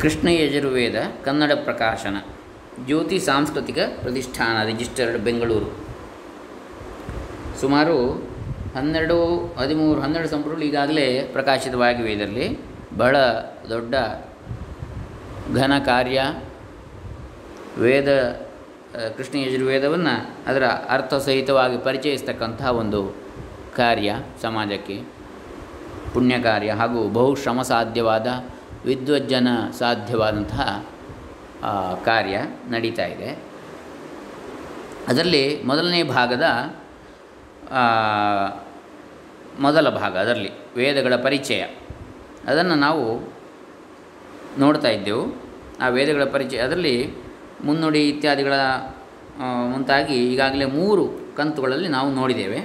ಕೃಷ್ಣ ಯಜುರ್ವೇದ ಕನ್ನಡ ಪ್ರಕಾಶನ ಜ್ಯೋತಿ ಸಾಂಸ್ಕೃತಿಕ ಪ್ರತಿಷ್ಠಾನ ರಿಜಿಸ್ಟರ್ಡ್ ಬೆಂಗಳೂರು. ಸುಮಾರು 12 ಸಂಪುಟಗಳು ಈಗಾಗಲೇ ಪ್ರಕಾಶಿತವಾಗಿವೆ. ಇದರಲ್ಲಿ ಬಹಳ ದೊಡ್ಡ ಘನ ಕಾರ್ಯ. ವೇದ ಕೃಷ್ಣ ಯಜುರ್ವೇದವನ್ನು ಅದರ ಅರ್ಥಸಹಿತವಾಗಿ ಪರಿಚಯಿಸ್ತಕ್ಕಂತಹ ಒಂದು ಕಾರ್ಯ, ಸಮಾಜಕ್ಕೆ ಪುಣ್ಯ ಕಾರ್ಯ ಹಾಗೂ ಬಹುಶ್ರಮ ಸಾಧ್ಯವಾದ ವಿದ್ವಜ್ಜನ ಸಾಧ್ಯವಾದಂತಹ ಕಾರ್ಯ ನಡೀತಾ ಇದೆ. ಅದರಲ್ಲಿ ಮೊದಲನೇ ಭಾಗದ ಮೊದಲ ಭಾಗ, ಅದರಲ್ಲಿ ವೇದಗಳ ಪರಿಚಯ, ಅದನ್ನು ನಾವು ನೋಡ್ತಾ ಇದ್ದೆವು. ಆ ವೇದಗಳ ಪರಿಚಯ ಅದರಲ್ಲಿ ಮುನ್ನುಡಿ ಇತ್ಯಾದಿಗಳ ಮುಂತಾಗಿ ಈಗಾಗಲೇ 3 ಕಂತುಗಳಲ್ಲಿ ನಾವು ನೋಡಿದ್ದೇವೆ.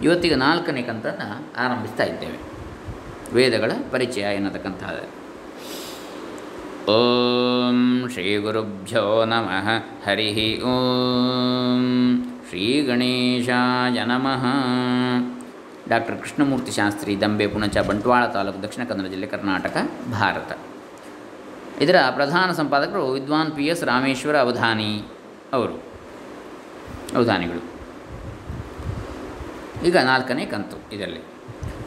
ಇವತ್ತಿಗೆ 4ನೇ ಕಂತನ್ನು ಆರಂಭಿಸ್ತಾ ಇದ್ದೇವೆ, ವೇದಗಳ ಪರಿಚಯ ಎನ್ನತಕ್ಕಂಥದ್ದು. ಓಂ ಶ್ರೀ ಗುರುಭ್ಯೋ ನಮಃ. ಹರಿ ಓಂ ಶ್ರೀ ಗಣೇಶಾಯ ನಮಃ. ಡಾಕ್ಟರ್ ಕೃಷ್ಣಮೂರ್ತಿ ಶಾಸ್ತ್ರಿ, ದಂಬೆ, ಪುಣಚ, ಬಂಟ್ವಾಳ ತಾಲೂಕು, ದಕ್ಷಿಣ ಕನ್ನಡ ಜಿಲ್ಲೆ, ಕರ್ನಾಟಕ, ಭಾರತ. ಇದರ ಪ್ರಧಾನ ಸಂಪಾದಕರು ವಿದ್ವಾನ್ ಪಿ ಎಸ್ ರಾಮೇಶ್ವರ ಅವಧಾನಿ ಅವರು, ಅವಧಾನಿಗಳು. ಈಗ 4ನೇ ಕಂತು. ಇದರಲ್ಲಿ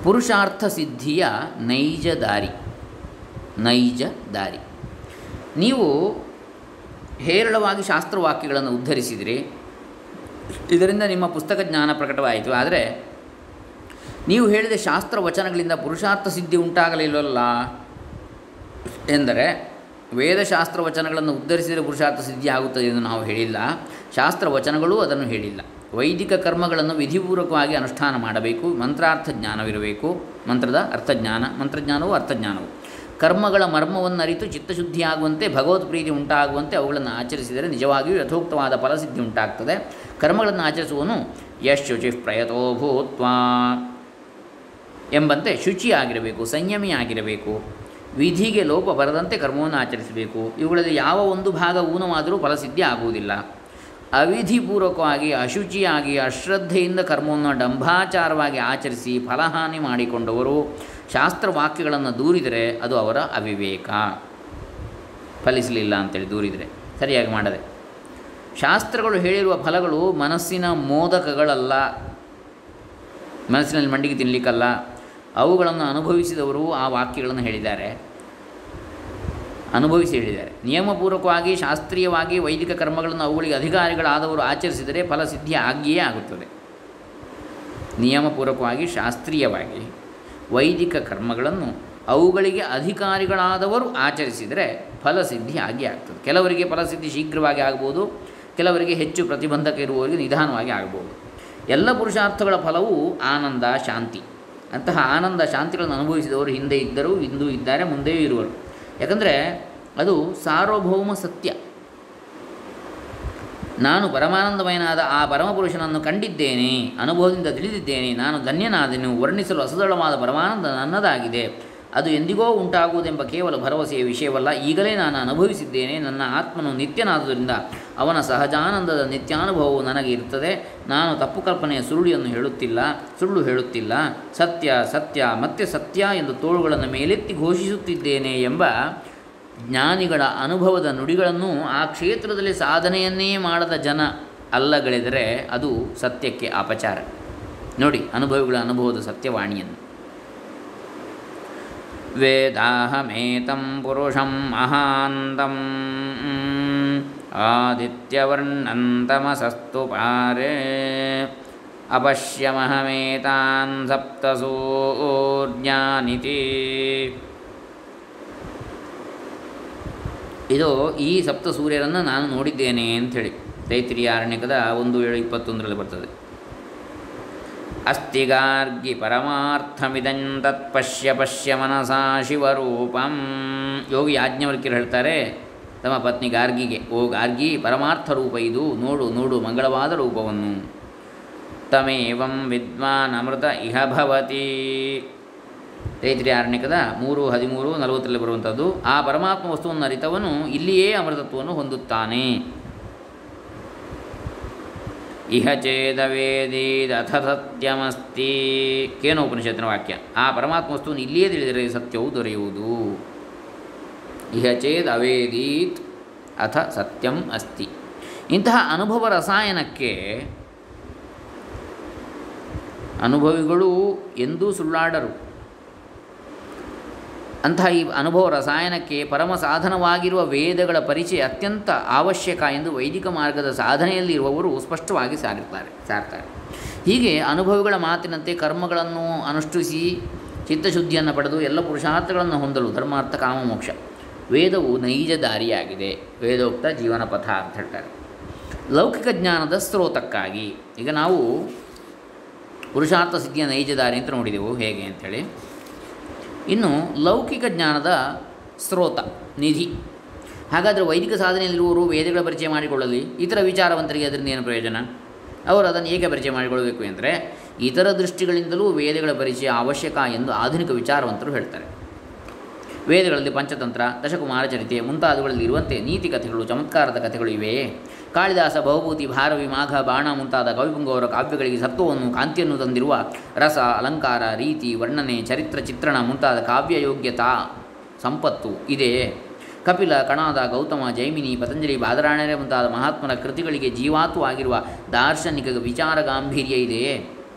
ಪುರುಷಾರ್ಥ ಸಿದ್ಧಿಯ ನೈಜ ದಾರಿ. ನೀವು ಹೇರಳವಾಗಿ ಶಾಸ್ತ್ರವಾಕ್ಯಗಳನ್ನು ಉದ್ಧರಿಸಿದಿರಿ, ಇದರಿಂದ ನಿಮ್ಮ ಪುಸ್ತಕ ಜ್ಞಾನ ಪ್ರಕಟವಾಯಿತು. ಆದರೆ ನೀವು ಹೇಳಿದ ಶಾಸ್ತ್ರ ವಚನಗಳಿಂದ ಪುರುಷಾರ್ಥ ಸಿದ್ಧಿ ಉಂಟಾಗಲಿಲ್ಲವಲ್ಲ ಎಂದರೆ, ವೇದಶಾಸ್ತ್ರ ವಚನಗಳನ್ನು ಉದ್ಧರಿಸಿದರೆ ಪುರುಷಾರ್ಥ ಸಿದ್ಧಿ ಆಗುತ್ತದೆ ಎಂದು ನಾವು ಹೇಳಿಲ್ಲ. ಶಾಸ್ತ್ರ ವಚನಗಳೂ ಅದನ್ನು ಹೇಳಿಲ್ಲ. ವೈದಿಕ ಕರ್ಮಗಳನ್ನು ವಿಧಿಪೂರ್ವಕವಾಗಿ ಅನುಷ್ಠಾನ ಮಾಡಬೇಕು. ಮಂತ್ರಾರ್ಥ ಜ್ಞಾನವಿರಬೇಕು. ಮಂತ್ರದ ಅರ್ಥಜ್ಞಾನ, ಮಂತ್ರಜ್ಞಾನವೂ ಅರ್ಥಜ್ಞಾನವು. ಕರ್ಮಗಳ ಮರ್ಮವನ್ನು ಅರಿತು ಚಿತ್ತಶುದ್ಧಿಯಾಗುವಂತೆ, ಭಗವತ್ ಪ್ರೀತಿ ಉಂಟಾಗುವಂತೆ ಅವುಗಳನ್ನು ಆಚರಿಸಿದರೆ ನಿಜವಾಗಿಯೂ ಯಥೋಕ್ತವಾದ ಫಲಸಿದ್ಧಿ ಉಂಟಾಗ್ತದೆ. ಕರ್ಮಗಳನ್ನು ಆಚರಿಸುವನು ಯಶುಚಿ ಪ್ರಯತೋ ಭೂತ್ವಾ ಎಂಬಂತೆ ಶುಚಿಯಾಗಿರಬೇಕು, ಸಂಯಮಿಯಾಗಿರಬೇಕು. ವಿಧಿಗೆ ಲೋಪ ಬರದಂತೆ ಕರ್ಮವನ್ನು ಆಚರಿಸಬೇಕು. ಇವುಗಳಲ್ಲಿ ಯಾವ ಒಂದು ಭಾಗ ಊನವಾದರೂ ಫಲಸಿದ್ಧಿ ಆಗುವುದಿಲ್ಲ. ಅವಿಧಿಪೂರ್ವಕವಾಗಿ, ಅಶುಚಿಯಾಗಿ, ಅಶ್ರದ್ಧೆಯಿಂದ ಕರ್ಮವನ್ನು ಡಂಭಾಚಾರವಾಗಿ ಆಚರಿಸಿ ಫಲಹಾನಿ ಮಾಡಿಕೊಂಡವರು ಶಾಸ್ತ್ರವಾಕ್ಯಗಳನ್ನು ದೂರಿದರೆ ಅದು ಅವರ ಅವಿವೇಕ. ಫಲಿಸಲಿಲ್ಲ ಅಂತೇಳಿ ದೂರಿದರೆ, ಸರಿಯಾಗಿ ಮಾಡದೆ. ಶಾಸ್ತ್ರಗಳು ಹೇಳಿರುವ ಫಲಗಳು ಮನಸ್ಸಿನ ಮೋದಕಗಳಲ್ಲ, ಮನಸ್ಸಿನಲ್ಲಿ ಮಂಡಿಗೆ ತಿನ್ನಲಿಕ್ಕಲ್ಲ. ಅವುಗಳನ್ನು ಅನುಭವಿಸಿದವರು ಆ ವಾಕ್ಯಗಳನ್ನು ಹೇಳಿದ್ದಾರೆ, ಅನುಭವಿಸಿ ಹೇಳಿದ್ದಾರೆ. ನಿಯಮಪೂರ್ವಕವಾಗಿ, ಶಾಸ್ತ್ರೀಯವಾಗಿ ವೈದಿಕ ಕರ್ಮಗಳನ್ನು ಅವುಗಳಿಗೆ ಅಧಿಕಾರಿಗಳಾದವರು ಆಚರಿಸಿದರೆ ಫಲಸಿದ್ಧಿ ಆಗಿಯೇ ಆಗುತ್ತದೆ. ನಿಯಮಪೂರ್ವಕವಾಗಿ, ಶಾಸ್ತ್ರೀಯವಾಗಿ ವೈದಿಕ ಕರ್ಮಗಳನ್ನು ಅವುಗಳಿಗೆ ಅಧಿಕಾರಿಗಳಾದವರು ಆಚರಿಸಿದರೆ ಫಲಸಿದ್ಧಿ ಆಗಿಯೇ ಆಗ್ತದೆ. ಕೆಲವರಿಗೆ ಫಲಸಿದ್ಧಿ ಶೀಘ್ರವಾಗಿ ಆಗ್ಬೋದು, ಕೆಲವರಿಗೆ ಹೆಚ್ಚು ಪ್ರತಿಬಂಧಕ ಇರುವವರಿಗೆ ನಿಧಾನವಾಗಿ ಆಗ್ಬೋದು. ಎಲ್ಲ ಪುರುಷಾರ್ಥಗಳ ಫಲವು ಆನಂದ, ಶಾಂತಿ. ಅಂತಹ ಆನಂದ, ಶಾಂತಿಗಳನ್ನು ಅನುಭವಿಸಿದವರು ಹಿಂದೆ ಇದ್ದರು, ಇಂದೂ ಇದ್ದಾರೆ, ಮುಂದೆಯೂ ಇರುವರು. ಯಾಕಂದರೆ ಅದು ಸಾರ್ವಭೌಮ ಸತ್ಯ. ನಾನು ಪರಮಾನಂದಮಯನಾದ ಆ ಪರಮಪುರುಷನನ್ನು ಕಂಡಿದ್ದೇನೆ, ಅನುಭವದಿಂದ ತಿಳಿದಿದ್ದೇನೆ, ನಾನು ಧನ್ಯನಾದೆನು, ವರ್ಣಿಸಲು ಅಸದಳವಾದ ಪರಮಾನಂದ ನನ್ನದಾಗಿದೆ, ಅದು ಎಂದಿಗೋ ಉಂಟಾಗುವುದೆಂಬ ಕೇವಲ ಭರವಸೆಯ ವಿಷಯವಲ್ಲ, ಈಗಲೇ ನಾನು ಅನುಭವಿಸಿದ್ದೇನೆ. ನನ್ನ ಆತ್ಮನು ನಿತ್ಯನಾದುದರಿಂದ ಅವನ ಸಹಜಾನಂದದ ನಿತ್ಯಾನುಭವವು ನನಗೆ ಇರುತ್ತದೆ. ನಾನು ತಪ್ಪು ಕಲ್ಪನೆಯ ಸುಳ್ಳು ಹೇಳುತ್ತಿಲ್ಲ. ಸತ್ಯ ಸತ್ಯ ಮತ್ತೆ ಸತ್ಯ ಎಂದು ತೋಳುಗಳನ್ನು ಮೇಲೆತ್ತಿ ಘೋಷಿಸುತ್ತಿದ್ದೇನೆ ಎಂಬ ಜ್ಞಾನಿಗಳ ಅನುಭವದ ನುಡಿಗಳನ್ನು ಆ ಕ್ಷೇತ್ರದಲ್ಲಿ ಸಾಧನೆಯನ್ನೇ ಮಾಡದ ಜನ ಅಲ್ಲಗಳೆದರೆ ಅದು ಸತ್ಯಕ್ಕೆ ಅಪಚಾರ. ನೋಡಿ ಅನುಭವಿಗಳ ಅನುಭವದ ಸತ್ಯವಾಣಿಯನ್ನು. ವೇದಾಹಮೇತಂ ಪುರುಷಂ ಮಹಾಂತಂ ಆದಿತ್ಯವರ್ಣಂತಮಸಸ್ತು ಪಾರೇ ಅಪಶ್ಯಮಹಮೇತಾನ್ ಸಪ್ತಸೂರ್ಯಾನಿತಿ. ಇದು ಈ ಸಪ್ತ ಸೂರ್ಯರನ್ನು ನಾನು ನೋಡಿದ್ದೇನೆ ಅಂಥೇಳಿ ತೈತ್ರಿಯ ಆರಣ್ಯಕದ 1:7-21 ಬರ್ತದೆ. ಅಸ್ತಿ ಗಾರ್ಗಿ ಪರಮಾರ್ಥಮಿದಂ ತತ್ಪಶ್ಯ ಮನಸಾ ಶಿವರೂಪಂ. ಯೋಗಿ ಯಾಜ್ಞವಲ್ಕ್ಯರು ಹೇಳ್ತಾರೆ ತಮ್ಮ ಪತ್ನಿ ಗಾರ್ಗಿಗೆ, ಓ ಗಾರ್ಗಿ, ಪರಮಾರ್ಥ ರೂಪ ಇದು, ನೋಡು ಮಂಗಳವಾದ ರೂಪವನ್ನು. ತಮೇವಂ ವಿದ್ವಾನ್ ಅಮೃತ ಇಹ ಭವತಿ. ತೈತ್ರಿಯ ಆರಣ್ಯಕದ 3:13-40 ಬರುವಂಥದ್ದು. ಆ ಪರಮಾತ್ಮ ವಸ್ತುವನ್ನು ಅರಿತವನು ಇಲ್ಲಿಯೇ ಅಮೃತತ್ವವನ್ನು ಹೊಂದುತ್ತಾನೆ. ಇಹ ಚೇದವೇದೀದಥ ಸತ್ಯಮಸ್ತಿ. ಕೇನೋಪನಿಷತ್ತಿನ ವಾಕ್ಯ. ಆ ಪರಮಾತ್ಮ ವಸ್ತುವನ್ನು ಇಲ್ಲಿಯೇ ತಿಳಿದರೆ ಸತ್ಯವು ದೊರೆಯುವುದು. ಇಹ ಚೇದ್ ಅವೇದೀತ್ ಅಥ ಸತ್ಯಂ ಅಸ್ತಿ. ಇಂತಹ ಅನುಭವ ರಸಾಯನಕ್ಕೆ ಅನುಭವಿಗಳು ಎಂದೂ ಸುಳ್ಳಾಡರು. ಅಂತಹ ಈ ಅನುಭವ ರಸಾಯನಕ್ಕೆ ಪರಮ ಸಾಧನವಾಗಿರುವ ವೇದಗಳ ಪರಿಚಯ ಅತ್ಯಂತ ಅವಶ್ಯಕ ಎಂದು ವೈದಿಕ ಮಾರ್ಗದ ಸಾಧನೆಯಲ್ಲಿರುವವರು ಸ್ಪಷ್ಟವಾಗಿ ಸಾರ್ತಾರೆ. ಹೀಗೆ ಅನುಭವಿಗಳ ಮಾತಿನಂತೆ ಕರ್ಮಗಳನ್ನು ಅನುಷ್ಠಿಸಿ ಚಿತ್ತಶುದ್ಧಿಯನ್ನು ಪಡೆದು ಎಲ್ಲ ಪುರುಷಾರ್ಥಗಳನ್ನು ಹೊಂದಲು ಧರ್ಮಾರ್ಥ ಕಾಮ ಮೋಕ್ಷ ವೇದವು ನೈಜ ದಾರಿಯಾಗಿದೆ. ವೇದೋಕ್ತ ಜೀವನ ಪಥ ಅಂತ ಹೇಳ್ತಾರೆ. ಲೌಕಿಕ ಜ್ಞಾನದ ಸ್ರೋತಕ್ಕಾಗಿ ಈಗ ನಾವು ಪುರುಷಾರ್ಥ ಸಿದ್ಧಿಯ ನೈಜ ದಾರಿ ಅಂತ ನೋಡಿದೆವು ಹೇಗೆ ಅಂಥೇಳಿ. ಇನ್ನು ಲೌಕಿಕ ಜ್ಞಾನದ ಸ್ರೋತ ನಿಧಿ. ಹಾಗಾದರೆ ವೈದಿಕ ಸಾಧನೆಯಲ್ಲಿರುವವರು ವೇದಗಳ ಪರಿಚಯ ಮಾಡಿಕೊಳ್ಳಲಿ, ಇತರ ವಿಚಾರವಂತರಿಗೆ ಅದರಿಂದ ಏನು ಪ್ರಯೋಜನ? ಅವರು ಅದನ್ನು ಹೇಗೆ ಪರಿಚಯ ಮಾಡಿಕೊಳ್ಳಬೇಕು ಎಂದರೆ ಇತರ ದೃಷ್ಟಿಗಳಿಂದಲೂ ವೇದಗಳ ಪರಿಚಯ ಅವಶ್ಯಕ ಎಂದು ಆಧುನಿಕ ವಿಚಾರವಂತರು ಹೇಳ್ತಾರೆ. ವೇದಗಳಲ್ಲಿ ಪಂಚತಂತ್ರ, ದಶಕುಮಾರ ಚರಿತೆ ಮುಂತಾದವುಗಳಲ್ಲಿ ಇರುವಂತೆ ನೀತಿ ಕಥೆಗಳು, ಚಮತ್ಕಾರದ ಕಥೆಗಳು ಇವೆಯೇ? ಕಾಳಿದಾಸ, ಭವಭೂತಿ, ಭಾರವಿ, ಮಾಘ, ಬಾಣ ಮುಂತಾದ ಕವಿಪುಂಗವರ ಕಾವ್ಯಗಳಿಗೆ ಸತ್ವವನ್ನು, ಕಾಂತಿಯನ್ನು ತಂದಿರುವ ರಸ, ಅಲಂಕಾರ, ರೀತಿ, ವರ್ಣನೆ, ಚರಿತ್ರ, ಚಿತ್ರಣ ಮುಂತಾದ ಕಾವ್ಯ ಯೋಗ್ಯತಾ ಸಂಪತ್ತು ಇದೆಯೇ? ಕಪಿಲ, ಕಣಾದ, ಗೌತಮ, ಜೈಮಿನಿ, ಪತಂಜಲಿ, ಬಾದರಾಯಣರೇ ಮುಂತಾದ ಮಹಾತ್ಮರ ಕೃತಿಗಳಿಗೆ ಜೀವಾತ್ವವಾಗಿರುವ ದಾರ್ಶನಿಕ ವಿಚಾರ ಗಾಂಭೀರ್ಯ ಇದೆಯೇ?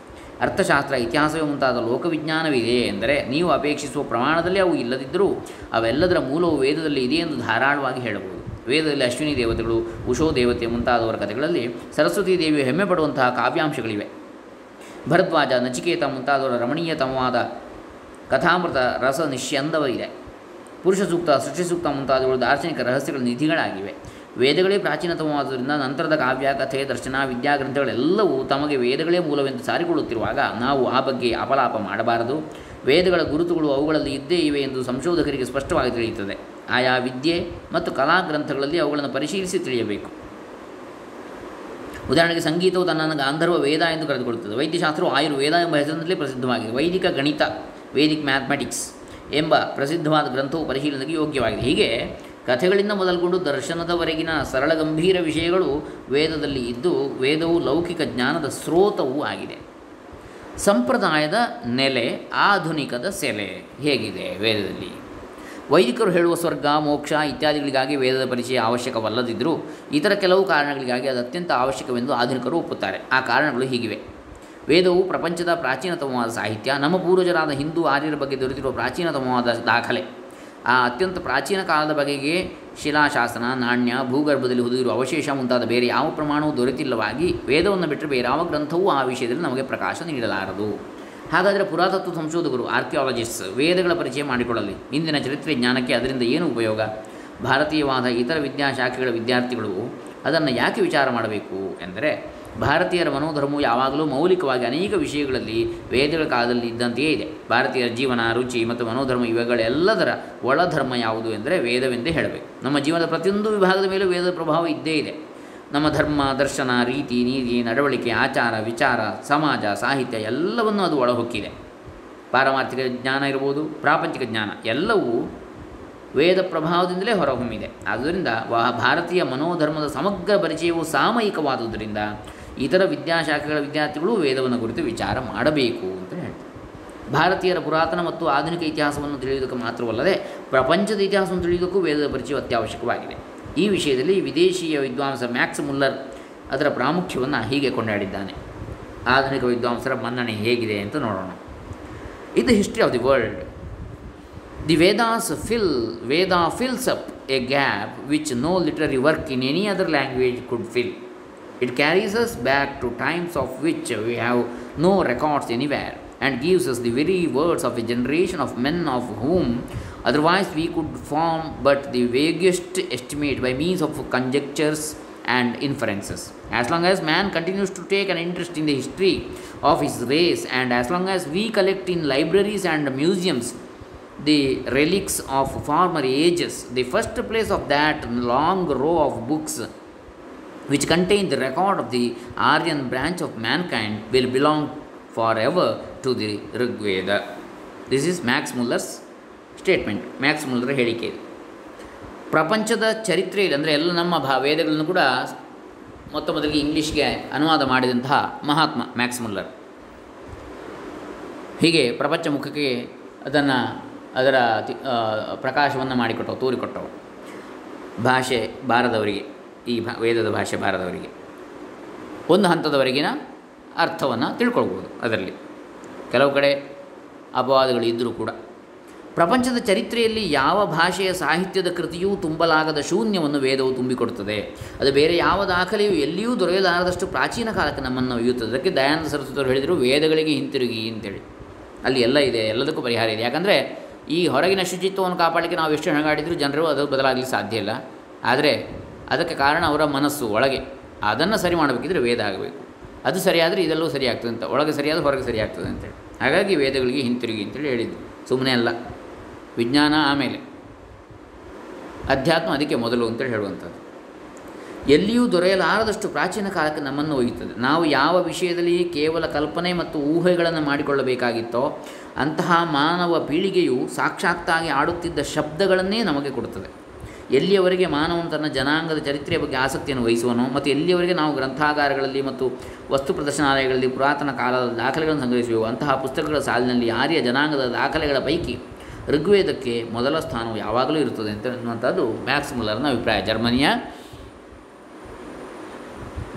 ಅರ್ಥಶಾಸ್ತ್ರ, ಇತಿಹಾಸವೇ ಮುಂತಾದ ಲೋಕವಿಜ್ಞಾನವಿದೆಯೇ ಎಂದರೆ ನೀವು ಅಪೇಕ್ಷಿಸುವ ಪ್ರಮಾಣದಲ್ಲಿ ಅವು ಇಲ್ಲದಿದ್ದರೂ ಅವೆಲ್ಲದರ ಮೂಲವು ವೇದದಲ್ಲಿ ಇದೆ ಎಂದು ಧಾರಾಳವಾಗಿ ಹೇಳಬಹುದು. ವೇದದಲ್ಲಿ ಅಶ್ವಿನಿ ದೇವತೆಗಳು, ಉಷೋ ದೇವತೆ ಮುಂತಾದವರ ಕಥೆಗಳಲ್ಲಿ ಸರಸ್ವತೀ ದೇವಿಯು ಹೆಮ್ಮೆ ಪಡುವಂತಹ ಕಾವ್ಯಾಂಶಗಳಿವೆ. ಭರದ್ವಾಜ, ನಚಿಕೇತ ಮುಂತಾದವರ ರಮಣೀಯತಮವಾದ ಕಥಾಮೃತ ರಸ ನಿಶ್ಯಂದವಿದೆ. ಪುರುಷ ಸೂಕ್ತ, ಸೃಷ್ಟಿ ಸೂಕ್ತ ಮುಂತಾದವುಗಳು ದಾರ್ಶನಿಕ ರಹಸ್ಯಗಳ ನಿಧಿಗಳಾಗಿವೆ. ವೇದಗಳೇ ಪ್ರಾಚೀನತಮವಾದುದರಿಂದ ನಂತರದ ಕಾವ್ಯ, ಕಥೆ, ದರ್ಶನ, ವಿದ್ಯಾಗ್ರಂಥಗಳೆಲ್ಲವೂ ತಮಗೆ ವೇದಗಳೇ ಮೂಲವೆಂದು ಸಾರಿಕೊಳ್ಳುತ್ತಿರುವಾಗ ನಾವು ಆ ಬಗ್ಗೆ ಅಪಲಾಪ ಮಾಡಬಾರದು. ವೇದಗಳ ಗುರುತುಗಳು ಅವುಗಳಲ್ಲಿ ಇದ್ದೇ ಇವೆ ಎಂದು ಸಂಶೋಧಕರಿಗೆ ಸ್ಪಷ್ಟವಾಗಿ ತಿಳಿಯುತ್ತದೆ. ಆಯಾ ವಿದ್ಯೆ ಮತ್ತು ಕಲಾಗ್ರಂಥಗಳಲ್ಲಿ ಅವುಗಳನ್ನು ಪರಿಶೀಲಿಸಿ ತಿಳಿಯಬೇಕು. ಉದಾಹರಣೆಗೆ ಸಂಗೀತವು ತನ್ನನ್ನು ಗಾಂಧರ್ವ ವೇದ ಎಂದು ಕರೆದುಕೊಳ್ಳುತ್ತದೆ. ವೈದ್ಯಶಾಸ್ತ್ರವು ಆಯುರ್ವೇದ ಎಂಬ ಹೆಸರಿನಲ್ಲೇ ಪ್ರಸಿದ್ಧವಾಗಿದೆ. ವೈದಿಕ ಗಣಿತ, ವೇದಿಕ್ ಮ್ಯಾಥಮೆಟಿಕ್ಸ್ ಎಂಬ ಪ್ರಸಿದ್ಧವಾದ ಗ್ರಂಥವು ಪರಿಶೀಲನೆಗೆ ಯೋಗ್ಯವಾಗಿದೆ. ಹೀಗೆ ಕಥೆಗಳಿಂದ ಮೊದಲುಗೊಂಡು ದರ್ಶನದವರೆಗಿನ ಸರಳ ಗಂಭೀರ ವಿಷಯಗಳು ವೇದದಲ್ಲಿ ಇದ್ದು ವೇದವು ಲೌಕಿಕ ಜ್ಞಾನದ ಸ್ರೋತವೂ ಆಗಿದೆ. ಸಂಪ್ರದಾಯದ ನೆಲೆ, ಆಧುನಿಕದ ಸೆಲೆ ಹೇಗಿದೆ ವೇದದಲ್ಲಿ? ವೈದಿಕರು ಹೇಳುವ ಸ್ವರ್ಗ, ಮೋಕ್ಷ ಇತ್ಯಾದಿಗಳಿಗಾಗಿ ವೇದದ ಪರಿಚಯ ಅವಶ್ಯಕವಲ್ಲದಿದ್ದರೂ ಇತರ ಕೆಲವು ಕಾರಣಗಳಿಗಾಗಿ ಅದು ಅತ್ಯಂತ ಅವಶ್ಯಕವೆಂದು ಆಧುನಿಕರು ಒಪ್ಪುತ್ತಾರೆ. ಆ ಕಾರಣಗಳು ಹೀಗಿವೆ. ವೇದವು ಪ್ರಪಂಚದ ಪ್ರಾಚೀನತಮವಾದ ಸಾಹಿತ್ಯ. ನಮ್ಮ ಪೂರ್ವಜರಾದ ಹಿಂದೂ ಆರ್ಯರ ಬಗ್ಗೆ ದೊರೆತಿರುವ ಪ್ರಾಚೀನತಮವಾದ ದಾಖಲೆ. ಆ ಅತ್ಯಂತ ಪ್ರಾಚೀನ ಕಾಲದ ಬಗೆಗೆ ಶಿಲಾಶಾಸನ, ನಾಣ್ಯ, ಭೂಗರ್ಭದಲ್ಲಿ ಹುದುಗಿರುವ ಅವಶೇಷ ಮುಂತಾದ ಬೇರೆ ಯಾವ ಪ್ರಮಾಣವೂ ದೊರೆತಿಲ್ಲವಾಗಿ ವೇದವನ್ನು ಬಿಟ್ಟರೆ ಬೇರೆ ಯಾವ ಗ್ರಂಥವೂ ಆ ವಿಷಯದಲ್ಲಿ ನಮಗೆ ಪ್ರಕಾಶ ನೀಡಲಾರದು. ಹಾಗಾದರೆ ಪುರಾತತ್ವ ಸಂಶೋಧಕರು, ಆರ್ಕಿಯಾಲಜಿಸ್ಟ್ಸ್ ವೇದಗಳ ಪರಿಚಯ ಮಾಡಿಕೊಳ್ಳಲಿ. ಇಂದಿನ ಚರಿತ್ರೆ ಜ್ಞಾನಕ್ಕೆ ಅದರಿಂದ ಏನು ಉಪಯೋಗ? ಭಾರತೀಯವಾದ ಇತರ ವಿದ್ಯಾಶಾಖೆಗಳ ವಿದ್ಯಾರ್ಥಿಗಳು ಅದನ್ನು ಯಾಕೆ ವಿಚಾರ ಮಾಡಬೇಕು ಎಂದರೆ ಭಾರತೀಯರ ಮನೋಧರ್ಮವು ಯಾವಾಗಲೂ ಮೌಲಿಕವಾಗಿ ಅನೇಕ ವಿಷಯಗಳಲ್ಲಿ ವೇದಗಳ ಕಾಲದಲ್ಲಿ ಇದ್ದಂತೆಯೇ ಇದೆ. ಭಾರತೀಯರ ಜೀವನ, ರುಚಿ ಮತ್ತು ಮನೋಧರ್ಮ ಇವುಗಳೆಲ್ಲದರ ಒಳಧರ್ಮ ಯಾವುದು ಎಂದರೆ ವೇದವೆಂದೇ ಹೇಳಬೇಕು. ನಮ್ಮ ಜೀವನದ ಪ್ರತಿಯೊಂದು ವಿಭಾಗದ ಮೇಲೂ ವೇದದ ಪ್ರಭಾವ ಇದ್ದೇ ಇದೆ. ನಮ್ಮ ಧರ್ಮ, ದರ್ಶನ, ರೀತಿ, ನೀತಿ, ನಡವಳಿಕೆ, ಆಚಾರ, ವಿಚಾರ, ಸಮಾಜ, ಸಾಹಿತ್ಯ ಎಲ್ಲವನ್ನೂ ಅದು ಒಳಹೊಕ್ಕಿದೆ. ಪಾರಮಾರ್ಥಿಕ ಜ್ಞಾನ ಇರ್ಬೋದು, ಪ್ರಾಪಂಚಿಕ ಜ್ಞಾನ ಎಲ್ಲವೂ ವೇದ ಪ್ರಭಾವದಿಂದಲೇ ಹೊರಹೊಮ್ಮಿದೆ. ಆದ್ದರಿಂದ ಭಾರತೀಯ ಮನೋಧರ್ಮದ ಸಮಗ್ರ ಪರಿಚಯವು ಸಾಮಯಿಕವಾದುದರಿಂದ ಇತರ ವಿದ್ಯಾಶಾಖೆಗಳ ವಿದ್ಯಾರ್ಥಿಗಳು ವೇದವನ್ನು ಕುರಿತು ವಿಚಾರ ಮಾಡಬೇಕು ಅಂತ ಹೇಳ್ತಾರೆ. ಭಾರತೀಯರ ಪುರಾತನ ಮತ್ತು ಆಧುನಿಕ ಇತಿಹಾಸವನ್ನು ತಿಳಿಯುವುದಕ್ಕೆ ಮಾತ್ರವಲ್ಲದೆ ಪ್ರಪಂಚದ ಇತಿಹಾಸವನ್ನು ತಿಳಿಯುವುದಕ್ಕೂ ವೇದದ ಪರಿಚಯ ಅತ್ಯವಶ್ಯಕವಾಗಿದೆ. ಈ ವಿಷಯದಲ್ಲಿ ವಿದೇಶೀಯ ವಿದ್ವಾಂಸ ಮ್ಯಾಕ್ಸ್ ಮುಲ್ಲರ್ ಅದರ ಪ್ರಾಮುಖ್ಯವನ್ನು ಹೀಗೆ ಕೊಂಡಾಡಿದ್ದಾನೆ. ಆಧುನಿಕ ವಿದ್ವಾಂಸರ ಮನ್ನಣೆ ಹೇಗಿದೆ ಅಂತ ನೋಡೋಣ. In the history of the world, the Veda fills up a gap which no literary work in any other language could fill. It carries us back to times of which we have no records anywhere, and gives us the very words of a generation of men of whom otherwise we could form but the vaguest estimate by means of conjectures and inferences. As long as man continues to take an interest in the history of his race, and as long as we collect in libraries and museums the relics of former ages, the first place of that long row of books which contain the record of the Aryan branch of mankind will belong forever to the Rigveda. This is Max Muller's statement. Max Muller ಹೇಳಿಕೆ. ಪ್ರಪಂಚದ ಚರಿತ್ರೆಯಲ್ಲಿ ಅಂದರೆ ಎಲ್ಲ ನಮ್ಮ ವೇದಗಳನ್ನು ಕೂಡ ಮೊದಲಿಗೆ ಇಂಗ್ಲೀಷ್ಗೆ ಅನುವಾದ ಮಾಡಿದಂತಹ ಮಹಾತ್ಮ ಮ್ಯಾಕ್ಸ್ ಮುಲ್ಲರ್. ಹೀಗೆ ಪ್ರಪಂಚ ಮುಖಕ್ಕೆ ಅದನ್ನು ಅದರ ಪ್ರಕಾಶವನ್ನು ಮಾಡಿಕೊಟ್ಟವು, ತೋರಿಕೊಟ್ಟವು. ಭಾಷೆ ಬಾರದವರಿಗೆ, ಈ ವೇದದ ಭಾಷೆ ಬಾರದವರಿಗೆ ಒಂದು ಹಂತದವರೆಗಿನ ಅರ್ಥವನ್ನು ತಿಳ್ಕೊಳ್ಬೋದು. ಅದರಲ್ಲಿ ಕೆಲವು ಕಡೆ ಅಪವಾದಗಳು ಇದ್ದರೂ ಕೂಡ ಪ್ರಪಂಚದ ಚರಿತ್ರೆಯಲ್ಲಿ ಯಾವ ಭಾಷೆಯ ಸಾಹಿತ್ಯದ ಕೃತಿಯೂ ತುಂಬಲಾಗದ ಶೂನ್ಯವನ್ನು ವೇದವು ತುಂಬಿಕೊಡುತ್ತದೆ. ಅದು ಬೇರೆ ಯಾವ ದಾಖಲೆಯೂ ಎಲ್ಲಿಯೂ ದೊರೆಯಲಾರದಷ್ಟು ಪ್ರಾಚೀನ ಕಾಲಕ್ಕೆ ನಮ್ಮನ್ನು ಒಯ್ಯುತ್ತದೆ. ಅದಕ್ಕೆ ದಯಾನಂದ ಸರಸ್ವತಿ ಅವರು ಹೇಳಿದರು, ವೇದಗಳಿಗೆ ಹಿಂತಿರುಗಿ ಅಂತೇಳಿ. ಅಲ್ಲಿ ಎಲ್ಲ ಇದೆ, ಎಲ್ಲದಕ್ಕೂ ಪರಿಹಾರ ಇದೆ. ಯಾಕಂದರೆ ಈ ಹೊರಗಿನ ಶುಚಿತ್ವವನ್ನು ಕಾಪಾಡಲಿಕ್ಕೆ ನಾವು ಎಷ್ಟು ಹೆಣಗಾಡಿದರೂ ಜನರು ಅದು ಬದಲಾಗಲಿಕ್ಕೆ ಸಾಧ್ಯ ಇಲ್ಲ. ಆದರೆ ಅದಕ್ಕೆ ಕಾರಣ ಅವರ ಮನಸ್ಸು ಒಳಗೆ. ಅದನ್ನು ಸರಿ ಮಾಡಬೇಕಿದ್ರೆ ವೇದ ಆಗಬೇಕು. ಅದು ಸರಿಯಾದರೆ ಇದೆಲ್ಲವೂ ಸರಿಯಾಗ್ತದೆ ಅಂತ, ಒಳಗೆ ಸರಿಯಾದ ಹೊರಗೆ ಸರಿಯಾಗ್ತದೆ ಅಂತೇಳಿ. ಹಾಗಾಗಿ ವೇದಗಳಿಗೆ ಹಿಂತಿರುಗಿ ಅಂತೇಳಿ ಹೇಳಿದ್ದು. ಸುಮ್ಮನೆ ಅಲ್ಲ, ವಿಜ್ಞಾನ ಆಮೇಲೆ, ಅಧ್ಯಾತ್ಮ ಅದಕ್ಕೆ ಮೊದಲು ಅಂತೇಳಿ ಹೇಳುವಂಥದ್ದು. ಎಲ್ಲಿಯೂ ದೊರೆಯಲಾರದಷ್ಟು ಪ್ರಾಚೀನ ಕಾಲಕ್ಕೆ ನಮ್ಮನ್ನು ಒಯ್ಯುತ್ತದೆ. ನಾವು ಯಾವ ವಿಷಯದಲ್ಲಿ ಕೇವಲ ಕಲ್ಪನೆ ಮತ್ತು ಊಹೆಗಳನ್ನು ಮಾಡಿಕೊಳ್ಳಬೇಕಾಗಿತ್ತೋ ಅಂತಹ ಮಾನವ ಪೀಳಿಗೆಯು ಸಾಕ್ಷಾತ್ತಾಗಿ ಆಡುತ್ತಿದ್ದ ಶಬ್ದಗಳನ್ನೇ ನಮಗೆ ಕೊಡುತ್ತದೆ. ಎಲ್ಲಿಯವರೆಗೆ ಮಾನವನು ತನ್ನ ಜನಾಂಗದ ಚರಿತ್ರೆಯ ಬಗ್ಗೆ ಆಸಕ್ತಿಯನ್ನು ವಹಿಸುವನೋ ಮತ್ತು ಎಲ್ಲಿಯವರೆಗೆ ನಾವು ಗ್ರಂಥಾಗಾರಗಳಲ್ಲಿ ಮತ್ತು ವಸ್ತು ಪ್ರದರ್ಶನಾಲಯಗಳಲ್ಲಿ ಪುರಾತನ ಕಾಲದ ದಾಖಲೆಗಳನ್ನು ಸಂಗ್ರಹಿಸುವೆವು, ಅಂತಹ ಪುಸ್ತಕಗಳ ಸಾಲಿನಲ್ಲಿ ಆರ್ಯ ಜನಾಂಗದ ದಾಖಲೆಗಳ ಪೈಕಿ ಋಗ್ವೇದಕ್ಕೆ ಮೊದಲ ಸ್ಥಾನವು ಯಾವಾಗಲೂ ಇರುತ್ತದೆ ಅಂತ ಅನ್ನುವಂಥದ್ದು ಮ್ಯಾಕ್ಸ್ ಮುಲ್ಲರ್ನ ಅಭಿಪ್ರಾಯ. ಜರ್ಮನಿಯ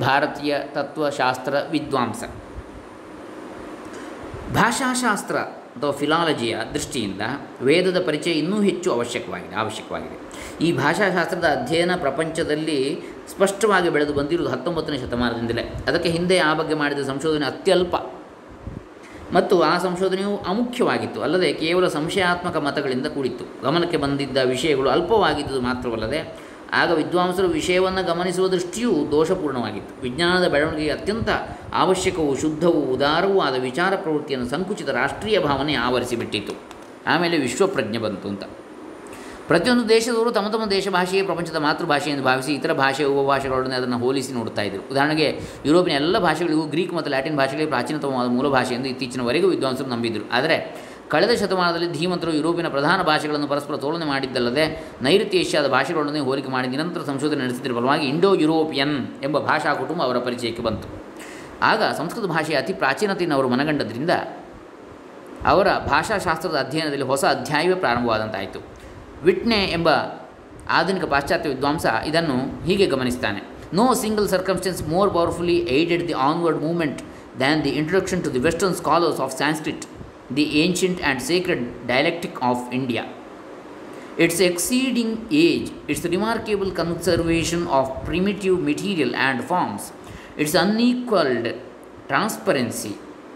ಭಾರತೀಯ ತತ್ವಶಾಸ್ತ್ರ ವಿದ್ವಾಂಸ. ಭಾಷಾಶಾಸ್ತ್ರ ಅಥವಾ ಫಿಲಾಲಜಿಯ ದೃಷ್ಟಿಯಿಂದ ವೇದದ ಪರಿಚಯ ಇನ್ನೂ ಹೆಚ್ಚು ಅವಶ್ಯಕವಾಗಿದೆ. ಈ ಭಾಷಾಶಾಸ್ತ್ರದ ಅಧ್ಯಯನ ಪ್ರಪಂಚದಲ್ಲಿ ಸ್ಪಷ್ಟವಾಗಿ ಬೆಳೆದು ಬಂದಿರುವುದು 19ನೇ ಶತಮಾನದಿಂದಲೇ. ಅದಕ್ಕೆ ಹಿಂದೆ ಆ ಬಗ್ಗೆ ಮಾಡಿದ ಸಂಶೋಧನೆ ಅತ್ಯಲ್ಪ ಮತ್ತು ಆ ಸಂಶೋಧನೆಯು ಅಮುಖ್ಯವಾಗಿತ್ತು. ಅಲ್ಲದೆ ಕೇವಲ ಸಂಶಯಾತ್ಮಕ ಮತಗಳಿಂದ ಕೂಡಿತ್ತು. ಗಮನಕ್ಕೆ ಬಂದಿದ್ದ ವಿಷಯಗಳು ಅಲ್ಪವಾಗಿದ್ದುದು ಮಾತ್ರವಲ್ಲದೆ ಆಗ ವಿದ್ವಾಂಸರು ವಿಷಯವನ್ನು ಗಮನಿಸುವ ದೃಷ್ಟಿಯೂ ದೋಷಪೂರ್ಣವಾಗಿತ್ತು. ವಿಜ್ಞಾನದ ಬೆಳವಣಿಗೆಗೆ ಅತ್ಯಂತ ಅವಶ್ಯಕವೂ ಶುದ್ಧವೂ ಉದಾರವೂ ಆದ ವಿಚಾರ ಪ್ರವೃತ್ತಿಯನ್ನು ಸಂಕುಚಿತ ರಾಷ್ಟ್ರೀಯ ಭಾವನೆ ಆವರಿಸಿಬಿಟ್ಟಿತ್ತು. ಆಮೇಲೆ ವಿಶ್ವಪ್ರಜ್ಞೆ ಬಂತು ಅಂತ. ಪ್ರತಿಯೊಂದು ದೇಶದವರು ತಮ್ಮ ತಮ್ಮ ದೇಶ ಭಾಷೆಯೇ ಪ್ರಪಂಚದ ಮಾತೃಭಾಷೆ ಎಂದು ಭಾವಿಸಿ ಇತರ ಭಾಷೆಯ ಉಪಭಾಷೆಗಳೊಡನೆ ಅದನ್ನು ಹೋಲಿಸಿ ನೋಡ್ತಾ ಇದ್ದರು. ಉದಾಹರಣೆಗೆ ಯುರೋಪಿನ ಎಲ್ಲ ಭಾಷೆಗಳಿಗೂ ಗ್ರೀಕ್ ಮತ್ತು ಲ್ಯಾಟಿನ್ ಭಾಷೆಗಳೇ ಪ್ರಾಚೀನತಮವಾದ ಮೂಲ ಭಾಷೆ ಎಂದು ಇತ್ತೀಚಿನವರೆಗೂ ವಿದ್ವಾಂಸರು ನಂಬಿದ್ದರು. ಆದರೆ ಕಳೆದ ಶತಮಾನದಲ್ಲಿ ಧೀಮಂತರು ಯುರೋಪಿನ ಪ್ರಧಾನ ಭಾಷೆಗಳನ್ನು ಪರಸ್ಪರ ತುಲನೆ ಮಾಡಿದ್ದಲ್ಲದೆ ನೈಋತ್ಯ ಏಷ್ಯಾದ ಭಾಷೆಗಳೊಡನೆ ಹೋಲಿಕೆ ಮಾಡಿ ನಿರಂತರ ಸಂಶೋಧನೆ ನಡೆಸುತ್ತಿರುವ ಫಲವಾಗಿ ಇಂಡೋ ಯುರೋಪಿಯನ್ ಎಂಬ ಭಾಷಾ ಕುಟುಂಬ ಅವರ ಪರಿಚಯಕ್ಕೆ ಬಂತು. ಆಗ ಸಂಸ್ಕೃತ ಭಾಷೆಯ ಅತಿ ಪ್ರಾಚೀನತೆಯನ್ನು ಅವರು ಮನಗಂಡದ್ರಿಂದ ಅವರ ಭಾಷಾಶಾಸ್ತ್ರದ ಅಧ್ಯಯನದಲ್ಲಿ ಹೊಸ ಅಧ್ಯಾಯವೇ ಪ್ರಾರಂಭವಾದಂತಾಯಿತು. ವಿಟ್ನೆ ಎಂಬ ಆಧುನಿಕ ಪಾಶ್ಚಾತ್ಯ ವಿದ್ವಾಂಸ ಇದನ್ನು ಹೀಗೆ ಗಮನಿಸ್ತಾನೆ: no single circumstance more powerfully aided the onward movement than the introduction to the western scholars of Sanskrit, the ancient and sacred dialectic of India. Its exceeding age, its remarkable conservation of primitive material and forms, its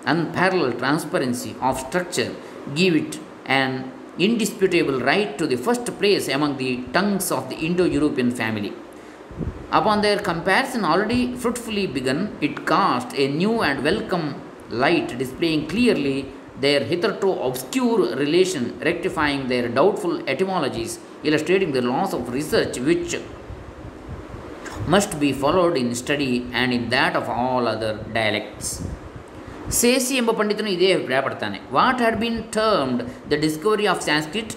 unparalleled transparency of structure give it an indisputable right to the first place among the tongues of the Indo-European family. Upon their comparison already fruitfully begun, it cast a new and welcome light, displaying clearly their hitherto obscure relation, rectifying their doubtful etymologies, illustrating the laws of research which must be followed in study and in that of all other dialects. Sayce ಎಂಬ ಪಂಡಿತನು ಇದೇ ಅಭಿಪ್ರಾಯ ಪಡ್ತಾನೆ. What had been termed the discovery of Sanskrit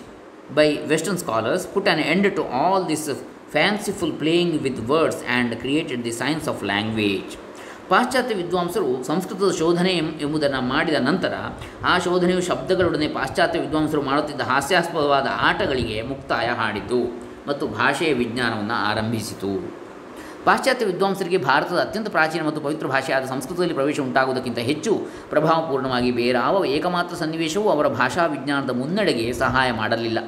by western scholars put an end to all this fanciful playing with words and created the science of language. ಪಾಶ್ಚಾತ್ಯ ವಿದ್ವಾಂಸರು ಸಂಸ್ಕೃತದ ಶೋಧನೆ ಎಂಬುದನ್ನು ಮಾಡಿದ ನಂತರ ಆ ಶೋಧನೆಯು ಶಬ್ದಗಳೊಡನೆ ಪಾಶ್ಚಾತ್ಯ ವಿದ್ವಾಂಸರು ಮಾಡುತ್ತಿದ್ದ ಹಾಸ್ಯಾಸ್ಪದವಾದ ಆಟಗಳಿಗೆ ಮುಕ್ತಾಯ ಹಾಡಿತು ಮತ್ತು ಭಾಷೆಯ ವಿಜ್ಞಾನವನ್ನು ಆರಂಭಿಸಿತು. ಪಾಶ್ಚಾತ್ಯ ವಿದ್ವಾಂಸರಿಗೆ ಭಾರತದ ಅತ್ಯಂತ ಪ್ರಾಚೀನ ಮತ್ತು ಪವಿತ್ರ ಭಾಷೆಯಾದ ಸಂಸ್ಕೃತದಲ್ಲಿ ಪ್ರವೇಶ ಉಂಟಾಗುವುದಕ್ಕಿಂತ ಹೆಚ್ಚು ಪ್ರಭಾವಪೂರ್ಣವಾಗಿ ಬೇರಾವ ಏಕಮಾತ್ರ ಸನ್ನಿವೇಶವೂ ಅವರ ಭಾಷಾ ವಿಜ್ಞಾನದ ಮುನ್ನಡೆಗೆ ಸಹಾಯ ಮಾಡಲಿಲ್ಲ.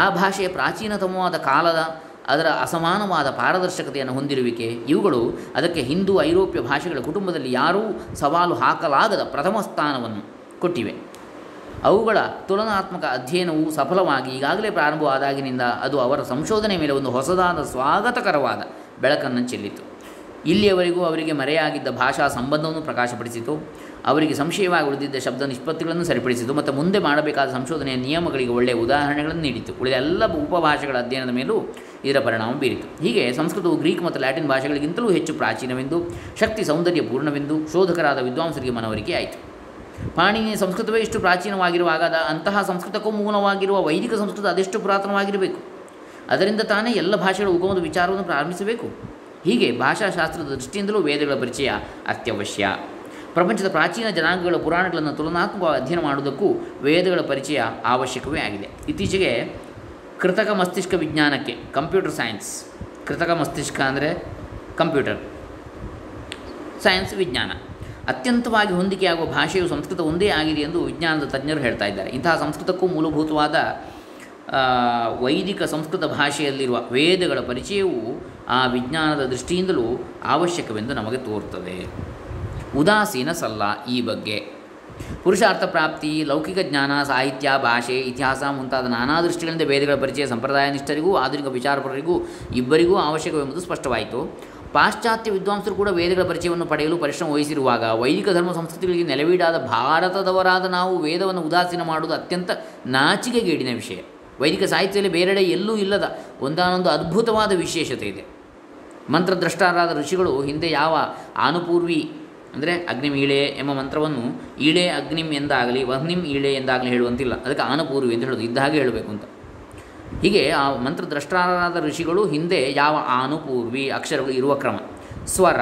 ಆ ಭಾಷೆಯ ಪ್ರಾಚೀನತಮವಾದ ಕಾಲದ ಅದರ ಅಸಮಾನವಾದ ಪಾರದರ್ಶಕತೆಯನ್ನು ಹೊಂದಿರುವಿಕೆ ಇವುಗಳು ಅದಕ್ಕೆ ಹಿಂದೂ ಐರೋಪ್ಯ ಭಾಷೆಗಳ ಕುಟುಂಬದಲ್ಲಿ ಯಾರೂ ಸವಾಲು ಹಾಕಲಾಗದ ಪ್ರಥಮ ಸ್ಥಾನವನ್ನು ಕೊಟ್ಟಿವೆ. ಅವುಗಳ ತುಲನಾತ್ಮಕ ಅಧ್ಯಯನವು ಸಫಲವಾಗಿ ಈಗಾಗಲೇ ಪ್ರಾರಂಭವಾದಾಗಿನಿಂದ ಅದು ಅವರ ಸಂಶೋಧನೆ ಮೇಲೆ ಒಂದು ಹೊಸದಾದ ಸ್ವಾಗತಕರವಾದ ಬೆಳಕನ್ನು ಚೆಲ್ಲಿತು. ಇಲ್ಲಿಯವರೆಗೂ ಅವರಿಗೆ ಮರೆಯಾಗಿದ್ದ ಭಾಷಾ ಸಂಬಂಧವನ್ನು ಪ್ರಕಾಶಪಡಿಸಿತು, ಅವರಿಗೆ ಸಂಶಯವಾಗಿ ಉಳಿದಿದ್ದ ಶಬ್ದ ನಿಷ್ಪತ್ತಿಗಳನ್ನು ಸರಿಪಡಿಸಿತು ಮತ್ತು ಮುಂದೆ ಮಾಡಬೇಕಾದ ಸಂಶೋಧನೆಯ ನಿಯಮಗಳಿಗೆ ಒಳ್ಳೆಯ ಉದಾಹರಣೆಗಳನ್ನು ನೀಡಿತು. ಉಳಿದ ಎಲ್ಲ ಉಪಭಾಷೆಗಳ ಅಧ್ಯಯನದ ಮೇಲೂ ಇದರ ಪರಿಣಾಮ ಬೀರಿತು. ಹೀಗೆ ಸಂಸ್ಕೃತವು ಗ್ರೀಕ್ ಮತ್ತು ಲ್ಯಾಟಿನ್ ಭಾಷೆಗಳಿಗಿಂತಲೂ ಹೆಚ್ಚು ಪ್ರಾಚೀನವೆಂದು, ಶಕ್ತಿ ಸೌಂದರ್ಯಪೂರ್ಣವೆಂದು ಶೋಧಕರಾದ ವಿದ್ವಾಂಸರಿಗೆ ಮನವರಿಕೆ ಆಯಿತು. ಪಾಣಿನಿಯ ಸಂಸ್ಕೃತವೇ ಇಷ್ಟು ಪ್ರಾಚೀನವಾಗಿರುವಾಗ ಅಂತಹ ಸಂಸ್ಕೃತಕ್ಕೂ ಮೂಲವಾಗಿರುವ ವೈದಿಕ ಸಂಸ್ಕೃತ ಅದೆಷ್ಟು ಪುರಾತನವಾಗಿರಬೇಕು. ಅದರಿಂದ ತಾನೇ ಎಲ್ಲ ಭಾಷೆಗಳ ಉಗಮದ ವಿಚಾರವನ್ನು ಪ್ರಾರಂಭಿಸಬೇಕು. ಹೀಗೆ ಭಾಷಾಶಾಸ್ತ್ರದ ದೃಷ್ಟಿಯಿಂದಲೂ ವೇದಗಳ ಪರಿಚಯ ಅತ್ಯವಶ್ಯ. ಪ್ರಪಂಚದ ಪ್ರಾಚೀನ ಜನಾಂಗಗಳ ಪುರಾಣಗಳನ್ನು ತುಲನಾತ್ಮಕವಾಗಿ ಅಧ್ಯಯನ ಮಾಡುವುದಕ್ಕೂ ವೇದಗಳ ಪರಿಚಯ ಅವಶ್ಯಕವೇ ಆಗಿದೆ. ಇತ್ತೀಚೆಗೆ ಕೃತಕ ಮಸ್ತಿಷ್ಕ ವಿಜ್ಞಾನಕ್ಕೆ, ಕಂಪ್ಯೂಟರ್ ಸೈನ್ಸ್, ಕೃತಕ ಮಸ್ತಿಷ್ಕ ಅಂದರೆ ಕಂಪ್ಯೂಟರ್ ಸೈನ್ಸ್ ವಿಜ್ಞಾನ, ಅತ್ಯಂತವಾಗಿ ಹೊಂದಿಕೆಯಾಗುವ ಭಾಷೆಯು ಸಂಸ್ಕೃತ ಒಂದೇ ಆಗಿದೆ ಎಂದು ವಿಜ್ಞಾನದ ತಜ್ಞರು ಹೇಳ್ತಾ ಇದ್ದಾರೆ. ಇಂತಹ ಸಂಸ್ಕೃತಕ್ಕೂ ಮೂಲಭೂತವಾದ ವೈದಿಕ ಸಂಸ್ಕೃತ ಭಾಷೆಯಲ್ಲಿರುವ ವೇದಗಳ ಪರಿಚಯವು ಆ ವಿಜ್ಞಾನದ ದೃಷ್ಟಿಯಿಂದಲೂ ಅವಶ್ಯಕವೆಂದು ನಮಗೆ ತೋರುತ್ತದೆ. ಉದಾಸೀನ ಸಲ್ಲ ಈ ಬಗ್ಗೆ ಪುರುಷಾರ್ಥ ಪ್ರಾಪ್ತಿ, ಲೌಕಿಕ ಜ್ಞಾನ, ಸಾಹಿತ್ಯ, ಭಾಷೆ, ಇತಿಹಾಸ ಮುಂತಾದ ನಾನಾ ದೃಷ್ಟಿಗಳಿಂದ ವೇದಗಳ ಪರಿಚಯ ಸಂಪ್ರದಾಯ ನಿಷ್ಠರಿಗೂ ಆಧುನಿಕ ವಿಚಾರಪರರಿಗೂ ಇಬ್ಬರಿಗೂ ಅವಶ್ಯಕವೆಂಬುದು ಸ್ಪಷ್ಟವಾಯಿತು. ಪಾಶ್ಚಾತ್ಯ ವಿದ್ವಾಂಸರು ಕೂಡ ವೇದಗಳ ಪರಿಚಯವನ್ನು ಪಡೆಯಲು ಪರಿಶ್ರಮ ವಹಿಸಿರುವಾಗ ವೈದಿಕ ಧರ್ಮ ಸಂಸ್ಕೃತಿಗಳಿಗೆ ನೆಲೆವೀಡಾದ ಭಾರತದವರಾದ ನಾವು ವೇದವನ್ನು ಉದಾಸೀನ ಮಾಡುವುದು ಅತ್ಯಂತ ನಾಚಿಕೆಗೇಡಿನ ವಿಷಯ. ವೈದಿಕ ಸಾಹಿತ್ಯದಲ್ಲಿ ಬೇರೆಡೆ ಎಲ್ಲೂ ಇಲ್ಲದ ಒಂದಾನೊಂದು ಅದ್ಭುತವಾದ ವಿಶೇಷತೆ ಇದೆ. ಮಂತ್ರದ್ರಷ್ಟರಾದ ಋಷಿಗಳು ಹಿಂದೆ ಯಾವ ಆನುಪೂರ್ವಿ ಅಂದರೆ ಅಗ್ನಿಂ ಈಳೆ ಎಂಬ ಮಂತ್ರವನ್ನು ಈಳೆ ಅಗ್ನಿಂ ಎಂದಾಗಲಿ ವಹ್ನಿಂ ಈಳೆ ಎಂದಾಗಲಿ ಹೇಳುವಂತಿಲ್ಲ, ಅದಕ್ಕೆ ಆನುಪೂರ್ವಿ ಅಂತ ಹೇಳೋದು, ಇದ್ದ ಹಾಗೆ ಹೇಳಬೇಕು ಅಂತ. ಹೀಗೆ ಆ ಮಂತ್ರದ್ರಷ್ಟರಾದ ಋಷಿಗಳು ಹಿಂದೆ ಯಾವ ಆನುಪೂರ್ವಿ ಅಕ್ಷರಗಳು ಇರುವ ಕ್ರಮ, ಸ್ವರ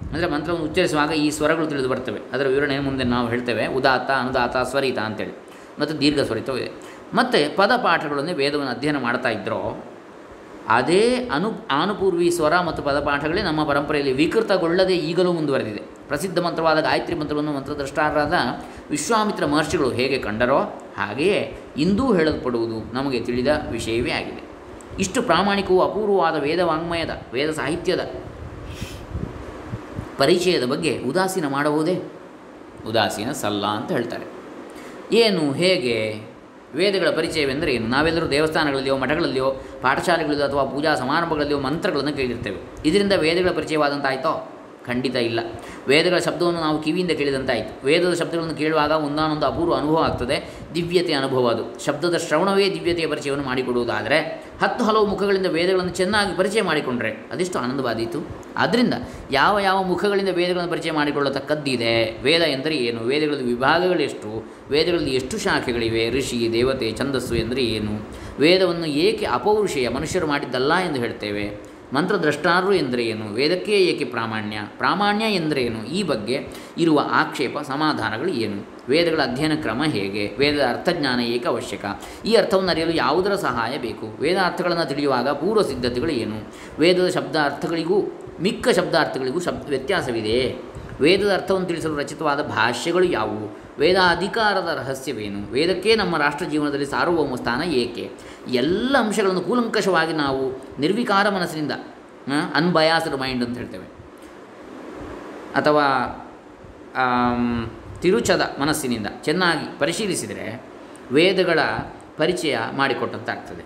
ಅಂದರೆ ಮಂತ್ರವನ್ನು ಉಚ್ಚರಿಸುವಾಗ ಈ ಸ್ವರಗಳು ತಿಳಿದು ಬರ್ತವೆ. ಅದರ ವಿವರಣೆ ಮುಂದೆ ನಾವು ಹೇಳ್ತೇವೆ. ಉದಾತ್ತ, ಅನುದಾತ, ಸ್ವರಿತ ಅಂತೇಳಿ, ಮತ್ತು ದೀರ್ಘ ಸ್ವರಿತವೂ ಇದೆ. ಮತ್ತು ಪದಪಾಠಗಳನ್ನೇ ವೇದವನ್ನು ಅಧ್ಯಯನ ಮಾಡ್ತಾ ಇದ್ದರೋ ಅದೇ ಆನುಪೂರ್ವಿ ಸ್ವರ ಮತ್ತು ಪದಪಾಠಗಳೇ ನಮ್ಮ ಪರಂಪರೆಯಲ್ಲಿ ವಿಕೃತಗೊಳ್ಳದೆ ಈಗಲೂ ಮುಂದುವರೆದಿದೆ. ಪ್ರಸಿದ್ಧ ಮಂತ್ರವಾದ ಗಾಯತ್ರಿ ಮಂತ್ರವನ್ನು ಮಂತ್ರದ್ರಷ್ಟರಾದ ವಿಶ್ವಾಮಿತ್ರ ಮಹರ್ಷಿಗಳು ಹೇಗೆ ಕಂಡರೋ ಹಾಗೆಯೇ ಇಂದೂ ಹೇಳಲ್ಪಡುವುದು ನಮಗೆ ತಿಳಿದ ವಿಷಯವೇ ಆಗಿದೆ. ಇಷ್ಟು ಪ್ರಾಮಾಣಿಕವೂ ಅಪೂರ್ವವಾದ ವೇದ ವಾಂಗ್ಮಯದ, ವೇದ ಸಾಹಿತ್ಯದ ಪರಿಚಯದ ಬಗ್ಗೆ ಉದಾಸೀನ ಮಾಡಬಹುದೇ? ಉದಾಸೀನ ಸಲ್ಲ ಅಂತ ಹೇಳ್ತಾರೆ. ಏನು, ಹೇಗೆ? ವೇದಗಳ ಪರಿಚಯವೆಂದರೆ ಏನು? ನಾವೆಲ್ಲರೂ ದೇವಸ್ಥಾನಗಳಲ್ಲಿಯೋ ಮಠಗಳಲ್ಲಿಯೋ ಪಾಠಶಾಲೆಗಳಲ್ಲಿಯೋ ಅಥವಾ ಪೂಜಾ ಸಮಾರಂಭಗಳಲ್ಲಿಯೋ ಮಂತ್ರಗಳನ್ನು ಕೇಳಿರ್ತೇವೆ. ಇದರಿಂದ ವೇದಗಳ ಪರಿಚಯವಾದಂತಾಯಿತೋ? ಖಂಡಿತ ಇಲ್ಲ. ವೇದಗಳ ಶಬ್ದವನ್ನು ನಾವು ಕಿವಿಯಿಂದ ಕೇಳಿದಂತಾಯಿತು. ವೇದದ ಶಬ್ದಗಳನ್ನು ಕೇಳುವಾಗ ಒಂದಾನೊಂದು ಅಪೂರ್ವ ಅನುಭವ ಆಗ್ತದೆ, ದಿವ್ಯತೆಯ ಅನುಭವ. ಅದು ಶಬ್ದದ ಶ್ರವಣವೇ ದಿವ್ಯತೆಯ ಪರಿಚಯವನ್ನು ಮಾಡಿಕೊಡುವುದಾದರೆ 10 ಹಲವು ಮುಖಗಳಿಂದ ವೇದಗಳನ್ನು ಚೆನ್ನಾಗಿ ಪರಿಚಯ ಮಾಡಿಕೊಂಡ್ರೆ ಅದೆಷ್ಟು ಆನಂದವಾದೀತು. ಆದ್ದರಿಂದ ಯಾವ ಯಾವ ಮುಖಗಳಿಂದ ವೇದಗಳನ್ನು ಪರಿಚಯ ಮಾಡಿಕೊಳ್ಳತಕ್ಕದ್ದಿದೆ, ವೇದ ಎಂದರೆ ಏನು, ವೇದಗಳಲ್ಲಿ ವಿಭಾಗಗಳೆಷ್ಟು, ವೇದಗಳಲ್ಲಿ ಎಷ್ಟು ಶಾಖೆಗಳಿವೆ, ಋಷಿ, ದೇವತೆ, ಛಂದಸ್ಸು ಎಂದರೆ ಏನು, ವೇದವನ್ನು ಏಕೆ ಅಪೌರುಷೇಯ ಮನುಷ್ಯರು ಮಾಡಿದ್ದಲ್ಲ ಎಂದು ಹೇಳ್ತೇವೆ, ಮಂತ್ರದ್ರಷ್ಟಾರರು ಎಂದರೆ ಏನು, ವೇದಕ್ಕೆ ಏಕೆ ಪ್ರಾಮಾಣ್ಯ ಎಂದರೇನು, ಈ ಬಗ್ಗೆ ಇರುವ ಆಕ್ಷೇಪ ಸಮಾಧಾನಗಳು ಏನು, ವೇದಗಳ ಅಧ್ಯಯನ ಕ್ರಮ ಹೇಗೆ, ವೇದದ ಅರ್ಥಜ್ಞಾನ ಏಕೆ ಅವಶ್ಯಕ, ಈ ಅರ್ಥವನ್ನು ಅರಿಯಲು ಯಾವುದರ ಸಹಾಯ ಬೇಕು, ವೇದ ಅರ್ಥಗಳನ್ನು ತಿಳಿಯುವಾಗ ಪೂರ್ವ ಸಿದ್ಧತೆಗಳು ಏನು, ವೇದದ ಶಬ್ದಾರ್ಥಗಳಿಗೂ ಮಿಕ್ಕ ಶಬ್ದಾರ್ಥಗಳಿಗೂ ವ್ಯತ್ಯಾಸವಿದೆಯೇ, ವೇದದ ಅರ್ಥವನ್ನು ತಿಳಿಸಲು ರಚಿತವಾದ ಭಾಷ್ಯಗಳು ಯಾವುವು, ವೇದ ಅಧಿಕಾರದ ರಹಸ್ಯವೇನು, ವೇದಕ್ಕೆ ನಮ್ಮ ರಾಷ್ಟ್ರ ಜೀವನದಲ್ಲಿ ಸಾರ್ವಭೌಮ ಸ್ಥಾನ ಏಕೆ, ಎಲ್ಲ ಅಂಶಗಳನ್ನು ಕೂಲಂಕಷವಾಗಿ ನಾವು ನಿರ್ವಿಕಾರ ಮನಸ್ಸಿನಿಂದ, ಅನ್ಬಯಾಸ್ಡ್ ಮೈಂಡ್ ಅಂತ ಹೇಳ್ತೇವೆ, ಅಥವಾ ತಿರುಚದ ಮನಸ್ಸಿನಿಂದ ಚೆನ್ನಾಗಿ ಪರಿಶೀಲಿಸಿದರೆ ವೇದಗಳ ಪರಿಚಯ ಮಾಡಿಕೊಟ್ಟಂತಾಗ್ತದೆ.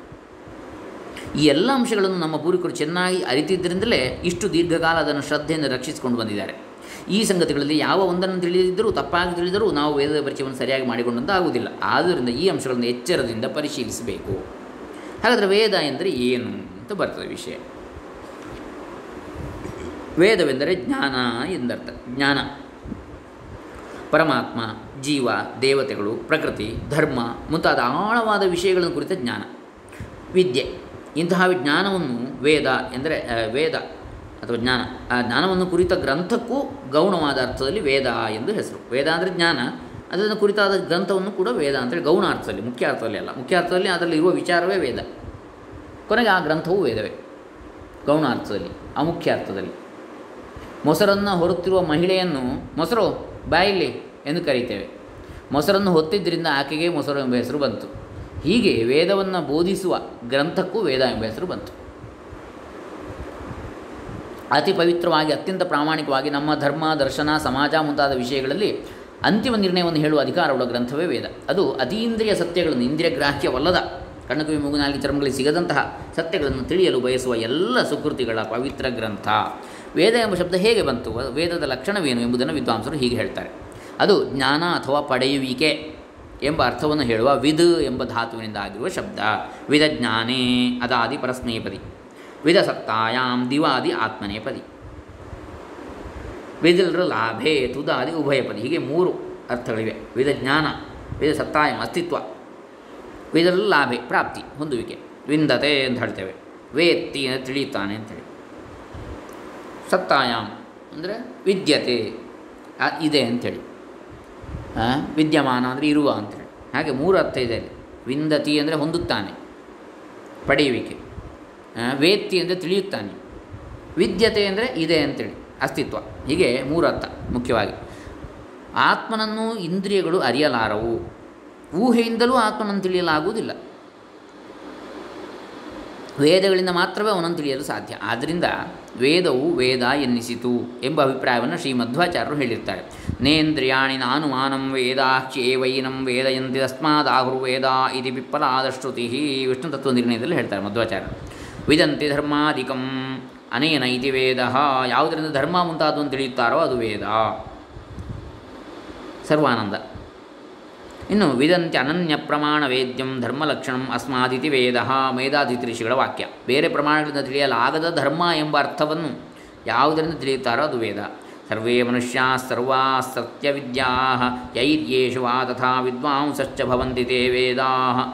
ಈ ಎಲ್ಲ ಅಂಶಗಳನ್ನು ನಮ್ಮ ಪೂರ್ವಿಕರು ಚೆನ್ನಾಗಿ ಅರಿತಿದ್ದರಿಂದಲೇ ಇಷ್ಟು ದೀರ್ಘಕಾಲ ಅದನ್ನು ಶ್ರದ್ಧೆಯನ್ನು ರಕ್ಷಿಸಿಕೊಂಡು ಬಂದಿದ್ದಾರೆ. ಈ ಸಂಗತಿಗಳಲ್ಲಿ ಯಾವ ಒಂದನ್ನು ತಿಳಿದಿದ್ದರೂ, ತಪ್ಪಾಗಿ ತಿಳಿದರೂ ನಾವು ವೇದದ ಪರಿಚಯವನ್ನು ಸರಿಯಾಗಿ ಮಾಡಿಕೊಂಡಂತ ಆಗುವುದಿಲ್ಲ. ಆದ್ದರಿಂದ ಈ ಅಂಶಗಳನ್ನು ಎಚ್ಚರದಿಂದ ಪರಿಶೀಲಿಸಬೇಕು. ಹಾಗಾದರೆ ವೇದ ಎಂದರೆ ಏನು ಅಂತ ಬರ್ತದೆ ವಿಷಯ. ವೇದವೆಂದರೆ ಜ್ಞಾನ ಎಂದರ್ಥ. ಜ್ಞಾನ, ಪರಮಾತ್ಮ, ಜೀವ, ದೇವತೆಗಳು, ಪ್ರಕೃತಿ, ಧರ್ಮ ಮುಂತಾದ ಆಳವಾದ ವಿಷಯಗಳನ್ನು ಕುರಿತ ಜ್ಞಾನ, ವಿದ್ಯೆ. ಇಂತಹ ಜ್ಞಾನವನ್ನು ವೇದ ಎಂದರೆ ವೇದ ಅಥವಾ ಜ್ಞಾನ, ಆ ಜ್ಞಾನವನ್ನು ಕುರಿತ ಗ್ರಂಥಕ್ಕೂ ಗೌಣವಾದ ಅರ್ಥದಲ್ಲಿ ವೇದ ಎಂದು ಹೆಸರು. ವೇದ ಅಂದರೆ ಜ್ಞಾನ, ಅದನ್ನು ಕುರಿತಾದ ಗ್ರಂಥವನ್ನು ಕೂಡ ವೇದ ಅಂತೇಳಿ ಗೌಣ ಅರ್ಥದಲ್ಲಿ, ಮುಖ್ಯ ಅರ್ಥದಲ್ಲಿ ಅಲ್ಲ. ಮುಖ್ಯ ಅರ್ಥದಲ್ಲಿ ಅದರಲ್ಲಿ ಇರುವ ವಿಚಾರವೇ ವೇದ, ಕೊನೆಗೆ ಆ ಗ್ರಂಥವೂ ವೇದವೇ ಗೌಣ ಅರ್ಥದಲ್ಲಿ, ಅಮುಖ್ಯ ಅರ್ಥದಲ್ಲಿ. ಮೊಸರನ್ನು ಹೊರುತ್ತಿರುವ ಮಹಿಳೆಯನ್ನು ಮೊಸರು ಬಾಯಿಲಿ ಎಂದು ಕರೀತೇವೆ. ಮೊಸರನ್ನು ಹೊತ್ತಿದ್ದರಿಂದ ಆಕೆಗೆ ಮೊಸರು ಎಂಬ ಹೆಸರು ಬಂತು. ಹೀಗೆ ವೇದವನ್ನು ಬೋಧಿಸುವ ಗ್ರಂಥಕ್ಕೂ ವೇದ ಎಂಬ ಹೆಸರು ಬಂತು. ಅತಿ ಪವಿತ್ರವಾಗಿ, ಅತ್ಯಂತ ಪ್ರಾಮಾಣಿಕವಾಗಿ ನಮ್ಮ ಧರ್ಮ, ದರ್ಶನ, ಸಮಾಜ ಮುಂತಾದ ವಿಷಯಗಳಲ್ಲಿ ಅಂತಿಮ ನಿರ್ಣಯವನ್ನು ಹೇಳುವ ಅಧಿಕಾರವುಳ್ಳ ಗ್ರಂಥವೇ ವೇದ. ಅದು ಅತೀಂದ್ರಿಯ ಸತ್ಯಗಳನ್ನು, ಇಂದ್ರಿಯ ಗ್ರಾಹ್ಯವಲ್ಲದ, ಕಣ್ಣು ಕಿವಿ ಮೂಗು ನಾಲಿಗೆ ಚರ್ಮಗಳಿಗೆ ಸಿಗದಂತಹ ಸತ್ಯಗಳನ್ನು ತಿಳಿಯಲು ಬಯಸುವ ಎಲ್ಲ ಸುಕೃತಿಗಳ ಪವಿತ್ರ ಗ್ರಂಥ. ವೇದ ಎಂಬ ಶಬ್ದ ಹೇಗೆ ಬಂತು, ವೇದದ ಲಕ್ಷಣವೇನು ಎಂಬುದನ್ನು ವಿದ್ವಾಂಸರು ಹೀಗೆ ಹೇಳ್ತಾರೆ. ಅದು ಜ್ಞಾನ ಅಥವಾ ಪಡೆಯುವಿಕೆ ಎಂಬ ಅರ್ಥವನ್ನು ಹೇಳುವ ವಿದ್ ಎಂಬ ಧಾತುವಿನಿಂದ ಆಗಿರುವ ಶಬ್ದ. ವಿದಜ್ಞಾನೇ ಅದಾದಿ ಪರಸ್ನೇಪದಿ, ವಿದ ಸತ್ತಾಯಾಂ ದಿವಾದಿ ಆತ್ಮನೇಪದಿ, ವಿದಲ್ರ ಲಾಭೇ ತುದಾದಿ ಉಭಯಪದಿ. ಹೀಗೆ 3 ಅರ್ಥಗಳಿವೆ. ವಿದಜ್ಞಾನ, ವಿದ ಸತ್ತಾಯಂ ಅಸ್ತಿತ್ವ, ವಿದಲ್ ಲಾಭೆ ಪ್ರಾಪ್ತಿ ಹೊಂದುವಿಕೆ, ವಿಂದತೆ ಅಂತ ಹೇಳ್ತೇವೆ. ವೇತ್ತಿ ಅಂದರೆ ತಿಳಿಯುತ್ತಾನೆ ಅಂಥೇಳಿ. ಸತ್ತಾಯಾಮ್ ಅಂದರೆ ವಿದ್ಯತೆ, ಇದೆ ಅಂಥೇಳಿ. ವಿದ್ಯಮಾನ ಅಂದರೆ ಇರುವ ಅಂಥೇಳಿ. ಹಾಗೆ ಮೂರು ಅರ್ಥ ಇದೆ ಅಲ್ಲಿ. ವಿಂದತಿ ಅಂದರೆ ಹೊಂದುತ್ತಾನೆ, ಪಡೆಯುವಿಕೆ. ವೇತ್ತಿ ಅಂದರೆ ತಿಳಿಯುತ್ತಾನೆ. ವಿದ್ಯತೆ ಅಂದರೆ ಇದೆ ಅಂತೇಳಿ, ಅಸ್ತಿತ್ವ. ಹೀಗೆ ಮೂರು ಅರ್ಥ ಮುಖ್ಯವಾಗಿ. ಆತ್ಮನನ್ನು ಇಂದ್ರಿಯಗಳು ಅರಿಯಲಾರವು. ಊಹೆಯಿಂದಲೂ ಆತ್ಮನನ್ನು ತಿಳಿಯಲಾಗುವುದಿಲ್ಲ. ವೇದಗಳಿಂದ ಮಾತ್ರವೇ ಅವನನ್ನು ತಿಳಿಯಲು ಸಾಧ್ಯ. ಆದ್ದರಿಂದ ವೇದವು ವೇದ ಎನ್ನಿಸಿತು ಎಂಬ ಅಭಿಪ್ರಾಯವನ್ನು ಶ್ರೀ ಮಧ್ವಾಚಾರ್ಯರು ಹೇಳಿರ್ತಾರೆ. ನೇಂದ್ರಿಯಾಣಿ ನಾನುಮಾನಂ ವೇದಾಖ್ಯೇವೈನಂ ವೇದಯಂತಿ ತಸ್ಮಾದಾಹುರ್ವೇದ ಇತಿ ಪಿಪ್ಪಲಾದ ಶ್ರುತಿ. ವಿಷ್ಣು ತತ್ವ ನಿರ್ಣಯದಲ್ಲಿ ಹೇಳ್ತಾರೆ ಮಧ್ವಾಚಾರ್ಯರು. ವಿದಂತಿ ಧರ್ಮಾಧಿಕಂ ಅನೇನ ಇತಿ ವೇದ. ಯಾವುದರಿಂದ ಧರ್ಮ ಮುಂತಾದವನ್ನು ತಿಳಿಯುತ್ತಾರೋ ಅದು ವೇದ. ಸರ್ವಾನಂದ. ಇನ್ನು ವಿದಂತಿ ಅನನ್ಯ ಪ್ರಮಾಣ ವೇದ್ಯಂ ಧರ್ಮಲಕ್ಷಣಂ ಅಸ್ಮಾದಿತಿ ವೇದ. ಮೇಧಾದಿತಿ ಋಷಿಗಳ ವಾಕ್ಯ. ಬೇರೆ ಪ್ರಮಾಣಗಳಿಂದ ತಿಳಿಯಲಾಗದ ಧರ್ಮ ಎಂಬ ಅರ್ಥವನ್ನು ಯಾವುದರಿಂದ ತಿಳಿಯುತ್ತಾರೋ ಅದು ವೇದ. ಸರ್ವೇ ಮನುಷ್ಯಾ ಸರ್ವಾ ಸತ್ಯವಿದ್ಯಾ ಯೈರ್ಯೇಷು ವಾ ತಥಾ ವಿದ್ವಾಂಸಶ್ಚ ಭವಂತಿ ತೇ ವೇದಾ.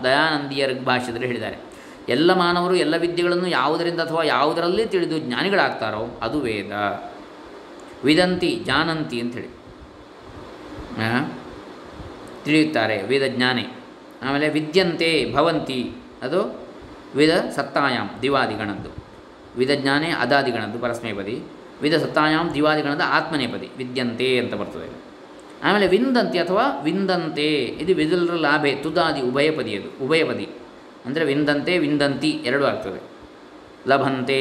ದಯಾನಂದಿಯ ಋಗ್ಭಾಷ್ಯದಲ್ಲಿ ಹೇಳಿದ್ದಾರೆ, ಎಲ್ಲ ಮಾನವರು ಎಲ್ಲ ವಿದ್ಯೆಗಳನ್ನು ಯಾವುದರಿಂದ ಅಥವಾ ಯಾವುದರಲ್ಲಿ ತಿಳಿದು ಜ್ಞಾನಿಗಳಾಗ್ತಾರೋ ಅದು ವೇದ. ವಿದಂತಿ ಜಾನಂತಿ ಅಂಥೇಳಿ ತಿಳಿಯುತ್ತಾರೆ, ವೇದಜ್ಞಾನಿ. ಆಮೇಲೆ ವಿದ್ಯಂತೆ ಭವಂತಿ, ಅದು ವೇದ ಸತ್ತಾಯಾಮ್ ದಿವಾದಿಗಣದ್ದು. ವಿದಜ್ಞಾನೇ ಅದಾದಿಗಣದ್ದು ಪರಸ್ಮೈಪದಿ. ವಿದ ಸತ್ತಾಯಾಮ್ ದಿವಾದಿಗಣದ ಆತ್ಮನೇಪದಿ ವಿದ್ಯಂತೆ ಅಂತ ಬರ್ತದೆ. ಆಮೇಲೆ ವಿಂದಂತಿ ಅಥವಾ ವಿಂದಂತೆ, ಇದು ವಿದಲ್ರ ಲಾಭೆ ತುದಾದಿ ಉಭಯಪದಿ. ಅದು ಉಭಯಪದಿ ಅಂದರೆ ವಿಂದಂತೆ ವಿಂದಂತಿ ಎರಡೂ ಆಗ್ತದೆ. ಲಭಂತೆ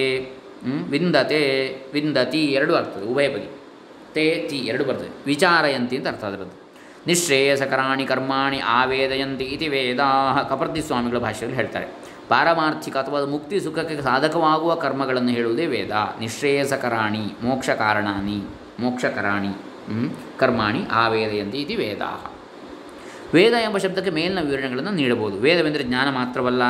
ವಿಂದತೆ ವಿಂದತಿ ಎರಡೂ ಆಗ್ತದೆ, ಉಭಯಪದಿ. ತೇ ತಿ ಎರಡು ಬರ್ತದೆ. ವಿಚಾರಯಂತಿ ಅಂತ ಅರ್ಥ ಅದರದ್ದು. ನಿಶ್ರೇಯಸಕರಾಣಿ ಕರ್ಮಾಣಿ ಆವೇದಯಂತಿ ಇತಿ ವೇದಾ. ಕಪರ್ದಿ ಸ್ವಾಮಿಗಳ ಭಾಷೆಯಲ್ಲಿ ಹೇಳ್ತಾರೆ, ಪಾರಮಾರ್ಥಿಕ ಅಥವಾ ಮುಕ್ತಿ ಸುಖಕ್ಕೆ ಸಾಧಕವಾಗುವ ಕರ್ಮಗಳನ್ನು ಹೇಳುವುದೇ ವೇದ. ನಿಶ್ರೇಯಸಕರಾಣಿ ಮೋಕ್ಷಕರಾಣಿ ಕರ್ಮಾಣಿ ಆವೇದಯಂತಿ ಇತಿ ವೇದಾ. ವೇದ ಎಂಬ ಶಬ್ದಕ್ಕೆ ಮೇಲಿನ ವಿವರಣೆಗಳನ್ನು ನೀಡಬಹುದು. ವೇದವೆಂದರೆ ಜ್ಞಾನ ಮಾತ್ರವಲ್ಲ,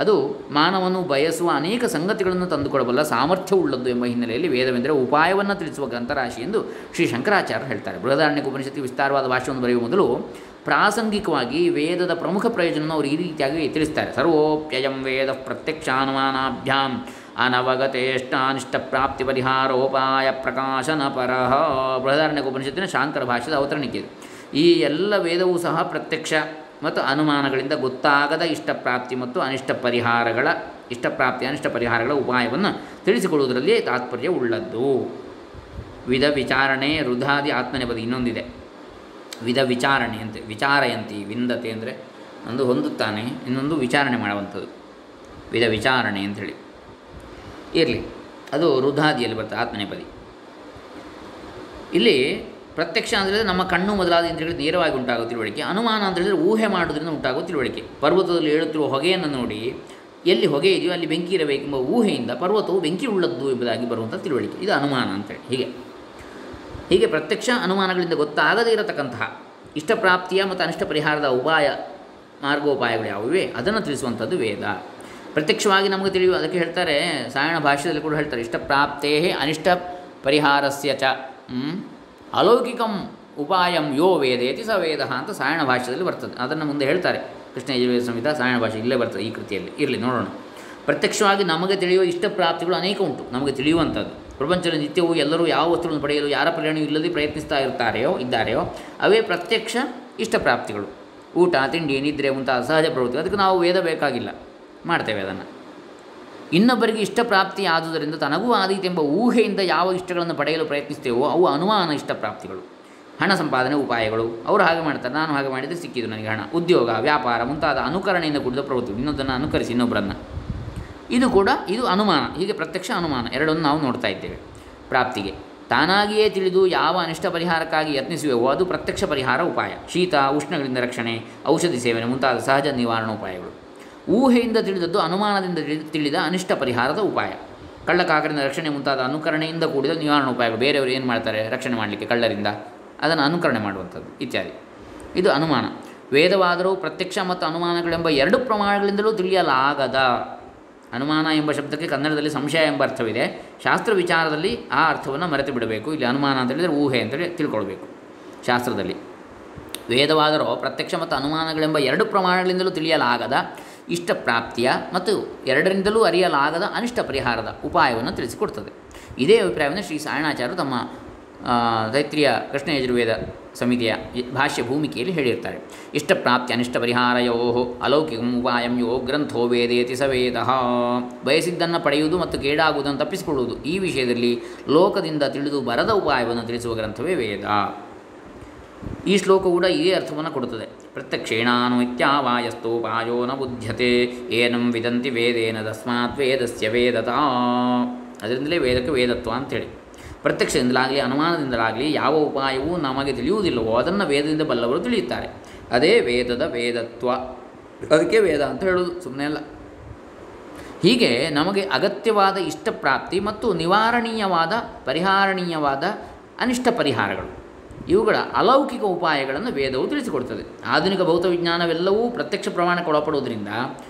ಅದು ಮಾನವನು ಬಯಸುವ ಅನೇಕ ಸಂಗತಿಗಳನ್ನು ತಂದುಕೊಡಬಲ್ಲ ಸಾಮರ್ಥ್ಯವುಳ್ಳದ್ದು ಎಂಬ ಹಿನ್ನೆಲೆಯಲ್ಲಿ ವೇದವೆಂದರೆ ಉಪಾಯವನ್ನು ತಿಳಿಸುವ ಗ್ರಂಥರಾಶಿ ಎಂದು ಶ್ರೀ ಶಂಕರಾಚಾರ್ಯರು ಹೇಳ್ತಾರೆ. ಬೃಹದಾರಣ್ಯಕ ಉಪನಿಷತ್ತಿಗೆ ವಿಸ್ತಾರವಾದ ಭಾಷ್ಯವನ್ನು ಬರೆಯುವ ಮೊದಲು ಪ್ರಾಸಂಗಿಕವಾಗಿ ವೇದದ ಪ್ರಮುಖ ಪ್ರಯೋಜನವನ್ನು ಅವರು ಈ ರೀತಿಯಾಗಿ ತಿಳಿಸ್ತಾರೆ. ಸರ್ವೋಪ್ಯಯಂ ವೇದ ಪ್ರತ್ಯಕ್ಷಾನುಮಾನಾಭ್ಯಾಂ ಅನವಗತೇಷ್ಟಾನಿಷ್ಟ ಪ್ರಾಪ್ತಿ ಪರಿಹಾರೋಪಾಯ ಪ್ರಕಾಶನ ಪರಃ. ಬೃಹದಾರಣ್ಯಕ ಉಪನಿಷತ್ತಿನ ಶಾಂಕರ ಭಾಷ್ಯದ ಅವತರಣಿಕೆ ಇದು. ಈ ಎಲ್ಲ ವೇದವೂ ಸಹ ಪ್ರತ್ಯಕ್ಷ ಮತ್ತು ಅನುಮಾನಗಳಿಂದ ಗೊತ್ತಾಗದ ಇಷ್ಟಪ್ರಾಪ್ತಿ ಮತ್ತು ಅನಿಷ್ಟ ಪರಿಹಾರಗಳ ಉಪಾಯವನ್ನು ತಿಳಿಸಿಕೊಡುವುದರಲ್ಲಿ ತಾತ್ಪರ್ಯ ಉಳ್ಳದ್ದು. ವಿಧ ವಿಚಾರಣೆ ರುಧಾದಿ ಆತ್ಮನೆಪದಿ ಇನ್ನೊಂದಿದೆ. ವಿಧ ವಿಚಾರಣೆ ಅಂತ ವಿಚಾರಯಂತಿ. ವಿಂದತೆ ಅಂದರೆ ಒಂದು ಹೊಂದುತ್ತಾನೆ, ಇನ್ನೊಂದು ವಿಚಾರಣೆ ಮಾಡುವಂಥದ್ದು. ವಿಧ ವಿಚಾರಣೆ ಅಂಥೇಳಿ ಇರಲಿ, ಅದು ರುಧಾದಿಯಲ್ಲಿ ಬರ್ತದೆ ಆತ್ಮನೆಪದಿ. ಇಲ್ಲಿ ಪ್ರತ್ಯಕ್ಷ ಅಂದರೆ ನಮ್ಮ ಕಣ್ಣು ಮೊದಲಾದ ಇಂದ್ರಿಯಗಳು ನೇರವಾಗಿ ಉಂಟಾಗುವ ತಿಳುವಳಿಕೆ. ಅನುಮಾನ ಅಂತ ಹೇಳಿದರೆ ಊಹೆ ಮಾಡೋದ್ರಿಂದ ಉಂಟಾಗುವ ತಿಳುವಳಿಕೆ. ಪರ್ವತದಲ್ಲಿ ಏಳುತ್ತಿರುವ ಹೊಗೆಯನ್ನು ನೋಡಿ ಎಲ್ಲಿ ಹೊಗೆ ಇದೆಯೋ ಅಲ್ಲಿ ಬೆಂಕಿ ಇರಬೇಕೆಂಬ ಊಹೆಯಿಂದ ಪರ್ವತವು ಬೆಂಕಿ ಉಳ್ಳದ್ದು ಎಂಬುದಾಗಿ ಬರುವಂಥ ತಿಳುವಳಿಕೆ, ಇದು ಅನುಮಾನ ಅಂತೇಳಿ. ಹೀಗೆ ಪ್ರತ್ಯಕ್ಷ ಅನುಮಾನಗಳಿಂದ ಗೊತ್ತಾಗದೇ ಇರತಕ್ಕಂತಹ ಇಷ್ಟಪ್ರಾಪ್ತಿಯ ಮತ್ತು ಅನಿಷ್ಟ ಪರಿಹಾರದ ಮಾರ್ಗೋಪಾಯಗಳು ಯಾವುವೆ ಅದನ್ನು ತಿಳಿಸುವಂಥದ್ದು ವೇದ. ಪ್ರತ್ಯಕ್ಷವಾಗಿ ನಮಗೆ ತಿಳಿಯುವ, ಅದಕ್ಕೆ ಹೇಳ್ತಾರೆ ಸಾಯಣ ಭಾಷ್ಯದಲ್ಲಿ ಕೂಡ ಹೇಳ್ತಾರೆ, ಇಷ್ಟಪ್ರಾಪ್ತೇ ಅನಿಷ್ಟ ಪರಿಹಾರಸ್ಯ ಚ ಅಲೌಕಿಕಂ ಉಪಾಯಂ ಯೋ ವೇದೇತಿ ಸ ವೇದ ಅಂತ ಸಾಯಣ ಭಾಷ್ಯದಲ್ಲಿ ಬರ್ತದೆ. ಅದನ್ನು ಮುಂದೆ ಹೇಳ್ತಾರೆ ಕೃಷ್ಣ ಯಜುರ್ವೇದ ಸಂಹಿತ ಸಾಯಣ ಭಾಷೆ ಇಲ್ಲೇ ಬರ್ತದೆ ಈ ಕೃತಿಯಲ್ಲಿ. ಇರಲಿ ನೋಡೋಣ. ಪ್ರತ್ಯಕ್ಷವಾಗಿ ನಮಗೆ ತಿಳಿಯುವ ಇಷ್ಟಪ್ರಾಪ್ತಿಗಳು ಅನೇಕ ಉಂಟು. ನಮಗೆ ತಿಳಿಯುವಂಥದ್ದು ಪ್ರಪಂಚದಲ್ಲಿ ನಿತ್ಯವೂ ಎಲ್ಲರೂ ಯಾವ ವಸ್ತುಗಳನ್ನು ಪಡೆಯಲು ಯಾರ ಪ್ರೇರಣೆಯೂ ಇಲ್ಲದೆ ಪ್ರಯತ್ನಿಸ್ತಾ ಇದ್ದಾರೆಯೋ ಅವೇ ಪ್ರತ್ಯಕ್ಷ ಇಷ್ಟಪ್ರಾಪ್ತಿಗಳು. ಊಟ ತಿಂಡಿ ನಿದ್ರೆ ಮುಂತಾದ ಸಹಜ ಪ್ರವೃತ್ತಿ, ಅದಕ್ಕೆ ನಾವು ವೇದ ಬೇಕಾಗಿಲ್ಲ, ಮಾಡ್ತೇವೆ ಅದನ್ನು. ಇನ್ನೊಬ್ಬರಿಗೆ ಇಷ್ಟಪ್ರಾಪ್ತಿ ಆದುದರಿಂದ ತನಗೂ ಆದೀತೆಂಬ ಊಹೆಯಿಂದ ಯಾವ ಇಷ್ಟಗಳನ್ನು ಪಡೆಯಲು ಪ್ರಯತ್ನಿಸ್ತೇವೋ ಅವು ಅನುಮಾನ ಇಷ್ಟಪ್ರಾಪ್ತಿಗಳು. ಹಣ ಸಂಪಾದನೆ ಉಪಾಯಗಳು, ಅವರು ಹಾಗೆ ಮಾಡ್ತಾರೆ, ನಾನು ಹಾಗೆ ಮಾಡಿದರೆ ಸಿಕ್ಕಿದ್ದು ನನಗೆ ಹಣ. ಉದ್ಯೋಗ ವ್ಯಾಪಾರ ಮುಂತಾದ ಅನುಕರಣೆಯಿಂದ ಕೂಡಿದ ಪ್ರವೃತ್ತಿ, ಇನ್ನೊಂದನ್ನು ಅನುಕರಿಸಿ ಇನ್ನೊಬ್ಬರನ್ನು, ಇದು ಅನುಮಾನ. ಹೀಗೆ ಪ್ರತ್ಯಕ್ಷ ಅನುಮಾನ ಎರಡನ್ನು ನಾವು ನೋಡ್ತಾ ಇದ್ದೇವೆ. ಪ್ರಾಪ್ತಿಗೆ ತಾನಾಗಿಯೇ ತಿಳಿದು ಯಾವ ಅನಿಷ್ಟ ಪರಿಹಾರಕ್ಕಾಗಿ ಯತ್ನಿಸುವೆವೋ ಅದು ಪ್ರತ್ಯಕ್ಷ ಪರಿಹಾರ ಉಪಾಯ. ಶೀತ ಉಷ್ಣಗಳಿಂದ ರಕ್ಷಣೆ, ಔಷಧಿ ಸೇವನೆ ಮುಂತಾದ ಸಹಜ ನಿವಾರಣೋಪಾಯಗಳು. ಊಹೆಯಿಂದ ತಿಳಿದದ್ದು ಅನುಮಾನದಿಂದ ತಿಳಿದ ಅನಿಷ್ಟ ಪರಿಹಾರದ ಉಪಾಯ. ಕಳ್ಳಕಾಕರಿಂದ ರಕ್ಷಣೆ ಮುಂತಾದ ಅನುಕರಣೆಯಿಂದ ಕೂಡಿದ ನಿವಾರಣೋಪಾಯಗಳು. ಬೇರೆಯವರು ಏನು ಮಾಡ್ತಾರೆ ರಕ್ಷಣೆ ಮಾಡಲಿಕ್ಕೆ ಕಳ್ಳರಿಂದ, ಅದನ್ನು ಅನುಕರಣೆ ಮಾಡುವಂಥದ್ದು ಇತ್ಯಾದಿ. ಇದು ಅನುಮಾನ. ವೇದವಾದರೂ ಪ್ರತ್ಯಕ್ಷ ಮತ್ತು ಅನುಮಾನಗಳೆಂಬ ಎರಡು ಪ್ರಮಾಣಗಳಿಂದಲೂ ತಿಳಿಯಲಾಗದ. ಅನುಮಾನ ಎಂಬ ಶಬ್ದಕ್ಕೆ ಕನ್ನಡದಲ್ಲಿ ಸಂಶಯ ಎಂಬ ಅರ್ಥವಿದೆ. ಶಾಸ್ತ್ರ ವಿಚಾರದಲ್ಲಿ ಆ ಅರ್ಥವನ್ನು ಮರೆತು ಬಿಡಬೇಕು. ಇಲ್ಲಿ ಅನುಮಾನ ಅಂತ ಹೇಳಿದರೆ ಊಹೆ ಅಂತೇಳಿ ತಿಳ್ಕೊಳ್ಬೇಕು ಶಾಸ್ತ್ರದಲ್ಲಿ. ವೇದವಾದರೂ ಪ್ರತ್ಯಕ್ಷ ಮತ್ತು ಅನುಮಾನಗಳೆಂಬ ಎರಡು ಪ್ರಮಾಣಗಳಿಂದಲೂ ತಿಳಿಯಲಾಗದ ಇಷ್ಟಪ್ರಾಪ್ತಿಯ ಮತ್ತು ಎರಡರಿಂದಲೂ ಅರಿಯಲಾಗದ ಅನಿಷ್ಟ ಪರಿಹಾರದ ಉಪಾಯವನ್ನು ತಿಳಿಸಿಕೊಡ್ತದೆ. ಇದೇ ಅಭಿಪ್ರಾಯವನ್ನು ಶ್ರೀ ಸಾಯಣಾಚಾರ್ಯರು ತಮ್ಮ ತೈತ್ರಿಯ ಕೃಷ್ಣ ಯಜುರ್ವೇದ ಸಮಿತಿಯ ಭಾಷ್ಯ ಭೂಮಿಕೆಯಲ್ಲಿ ಹೇಳಿರ್ತಾರೆ. ಇಷ್ಟಪ್ರಾಪ್ತಿ ಅನಿಷ್ಟ ಪರಿಹಾರಯೋ ಅಲೌಕಿಕಂ ಉಪಾಯಂ ಯೋ ಗ್ರಂಥೋ ವೇದೇತಿ ಸ ವೇದಃ. ಬಯಸಿದ್ದನ್ನು ಪಡೆಯುವುದು ಮತ್ತು ಕೇಡಾಗುವುದನ್ನು ತಪ್ಪಿಸಿಕೊಳ್ಳುವುದು, ಈ ವಿಷಯದಲ್ಲಿ ಲೋಕದಿಂದ ತಿಳಿದು ಬರದ ಉಪಾಯವನ್ನು ತಿಳಿಸುವ ಗ್ರಂಥವೇ ವೇದ. ಈ ಶ್ಲೋಕ ಕೂಡ ಇದೇ ಅರ್ಥವನ್ನು ಕೊಡುತ್ತದೆ. ಪ್ರತ್ಯಕ್ಷೇಣಾನು ಇತ್ಯಾವಾಯಸ್ತೋಪಾಯೋ ನ ಬುಧ್ಯತೆ ಏನಂ ವಿದಂತಿ ವೇದೇನ ತಸ್ಮಾತ್ ವೇದಸ್ಯ ವೇದತಾ. ಅದರಿಂದಲೇ ವೇದಕ್ಕೆ ವೇದತ್ವ ಅಂಥೇಳಿ. ಪ್ರತ್ಯಕ್ಷದಿಂದಲಾಗಲಿ ಅನುಮಾನದಿಂದಲಾಗಲಿ ಯಾವ ಉಪಾಯವೂ ನಮಗೆ ತಿಳಿಯುವುದಿಲ್ಲವೋ ಅದನ್ನು ವೇದದಿಂದ ಬಲ್ಲವರು ತಿಳಿಯುತ್ತಾರೆ. ಅದೇ ವೇದದ ವೇದತ್ವ. ಅದಕ್ಕೆ ವೇದ ಅಂತ ಹೇಳೋದು, ಸುಮ್ಮನೆ ಅಲ್ಲ. ಹೀಗೆ ನಮಗೆ ಅಗತ್ಯವಾದ ಇಷ್ಟಪ್ರಾಪ್ತಿ ಮತ್ತು ನಿವಾರಣೀಯವಾದ ಪರಿಹಾರಣೀಯವಾದ ಅನಿಷ್ಟ ಪರಿಹಾರಗಳು, ಇವುಗಳ ಅಲೌಕಿಕ ಉಪಾಯಗಳನ್ನು ವೇದವು ತಿಳಿಸಿಕೊಡ್ತದೆ. ಆಧುನಿಕ ಭೌತ ವಿಜ್ಞಾನವೆಲ್ಲವೂ ಪ್ರತ್ಯಕ್ಷ ಪ್ರಮಾಣಕ್ಕೆ ಒಳಪಡುವುದರಿಂದ